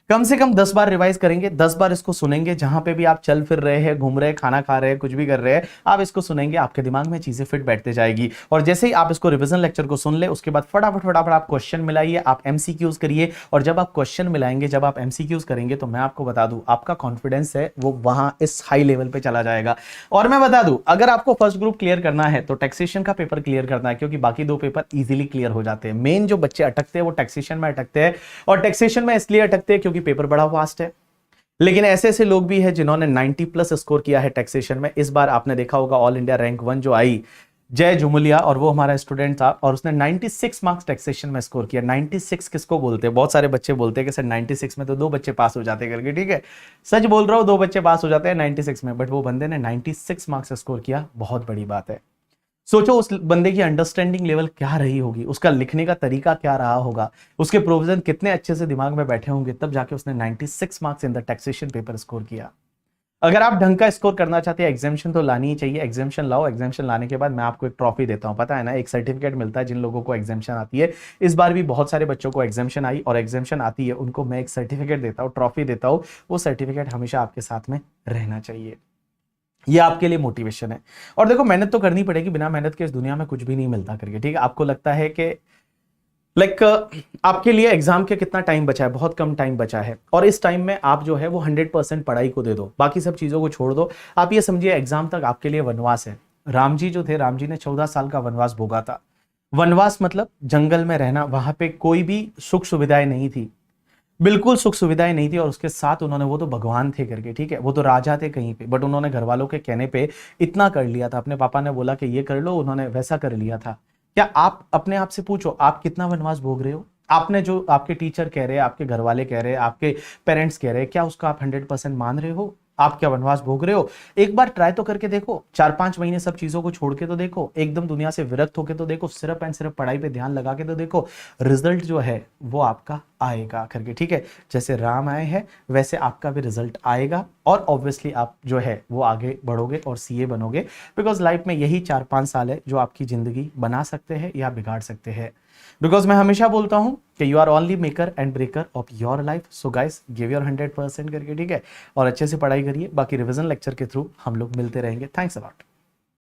कम से कम 10 बार रिवाइज करेंगे, 10 बार इसको सुनेंगे। जहां पे भी आप चल फिर रहे हैं, घूम रहे हैं, खाना खा रहे हैं, कुछ भी कर रहे हैं, आप इसको सुनेंगे, आपके दिमाग में चीजें फिट बैठते जाएगी। और जैसे ही आप इसको रिवीजन लेक्चर को सुन ले, उसके बाद फटाफट फटाफट आप क्वेश्चन मिलाइए, आप एमसीक्यूज करिए। और जब आप क्वेश्चन मिलाएंगे, जब आप एमसीक्यूज करेंगे, तो मैं आपको बता दूं, आपका कॉन्फिडेंस है वो वहां इस हाई लेवल पे चला जाएगा। और मैं बता दूं, अगर आपको फर्स्ट ग्रुप क्लियर करना है तो टैक्सेशन का पेपर क्लियर करना है, क्योंकि बाकी दो पेपर इजीली क्लियर हो जाते हैं। मेन जो बच्चे अटकते हैं वो टैक्सेशन में अटकते हैं, और टैक्सेशन में इसलिए अटकते हैं क्योंकि पेपर बड़ा वास्ट है। लेकिन ऐसे ऐसे लोग भी हैं जिन्होंने 90 प्लस स्कोर किया है टैक्सेशन में। इस बार आपने देखा होगा ऑल इंडिया रैंक 1 जो आई, जय जुमुलिया, और वो हमारा स्टूडेंट था, और उसने 96 मार्क्स टैक्सेशन में स्कोर किया। 96 किसको बोलते हैं? बहुत सारे बच्चे बोलते हैं कि सर 96 में तो 2 बच्चे पास हो जाते हैं करके। ठीक है, सच बोल रहा हूं, 2 बच्चे पास हो जाते हैं 96 में, बट वो बंदे ने 96 मार्क्स स्कोर किया, बहुत बड़ी बात है। सोचो उस बंदे की अंडरस्टैंडिंग लेवल क्या रही होगी, उसका लिखने का तरीका क्या रहा होगा, उसके प्रोविजन कितने अच्छे से दिमाग में बैठे होंगे, तब जाके उसने 96 marks in the taxation paper score किया। अगर आप ढंग का स्कोर करना चाहते हैं, एग्जामिशन तो लानी ही चाहिए। एग्जामिशन लाओ, एग्जामिशन लाने के बाद मैं आपको एक ट्रॉफी देता हूं, पता है ना, एक सर्टिफिकेट मिलता है जिन लोगों को एग्जामिशन आती है। इस बार भी बहुत सारे बच्चों को एग्जामिशन आई, और एग्जामिशन आती है उनको मैं एक सर्टिफिकेट देता हूं, ट्रॉफी देता हूं। वो सर्टिफिकेट हमेशा आपके साथ में रहना चाहिए, ये आपके लिए मोटिवेशन है। और देखो, मेहनत तो करनी पड़ेगी, बिना मेहनत के इस दुनिया में कुछ भी नहीं मिलता करके। ठीक है, आपको लगता है कि आपके लिए एग्जाम के कितना टाइम बचा है? बहुत कम टाइम बचा है, और इस टाइम में आप जो है वो 100% पढ़ाई को दे दो, बाकी सब चीजों को छोड़ दो। आप ये समझिए एग्जाम तक आपके लिए वनवास है। राम जी जो थे, राम जी ने 14 साल का वनवास भोगा था। वनवास मतलब जंगल में रहना, वहां पे कोई भी सुख सुविधाएं नहीं थी, बिल्कुल सुख सुविधाएं नहीं थी, और उसके साथ उन्होंने, वो तो भगवान थे करके, ठीक है, वो तो राजा थे कहीं पे, बट उन्होंने घर वालों के कहने पे इतना कर लिया था। अपने पापा ने बोला कि ये कर लो, उन्होंने वैसा कर लिया था। क्या आप अपने आप से पूछो, आप कितना वनवास भोग रहे हो? आपने जो आपके टीचर कह रहे हैं, आपके घर वाले कह रहे हैं, आपके पेरेंट्स कह रहे हैं, क्या उसका आप 100% मान रहे हो? आप क्या वनवास भोग रहे हो? एक बार ट्राई तो करके देखो, 4-5 महीने सब चीजों को छोड़ के तो देखो, एकदम दुनिया से विरक्त होके तो देखो, सिर्फ एंड सिर्फ पढ़ाई पे ध्यान लगा के तो देखो, रिजल्ट जो है वो आपका आएगा करके। ठीक है, जैसे राम आए हैं वैसे आपका भी रिजल्ट आएगा, और ऑब्वियसली आप जो है वो आगे बढ़ोगे और सीए बनोगे, बिकॉज लाइफ में यही 4-5 साल है जो आपकी जिंदगी बना सकते हैं या बिगाड़ सकते हैं। बिकॉज मैं हमेशा बोलता हूं कि you are only maker and breaker of your life. So guys, give your 100% करके। ठीक है, और अच्छे से पढ़ाई करिए, बाकी रिवीजन लेक्चर के थ्रू हम लोग मिलते रहेंगे। Thanks a lot.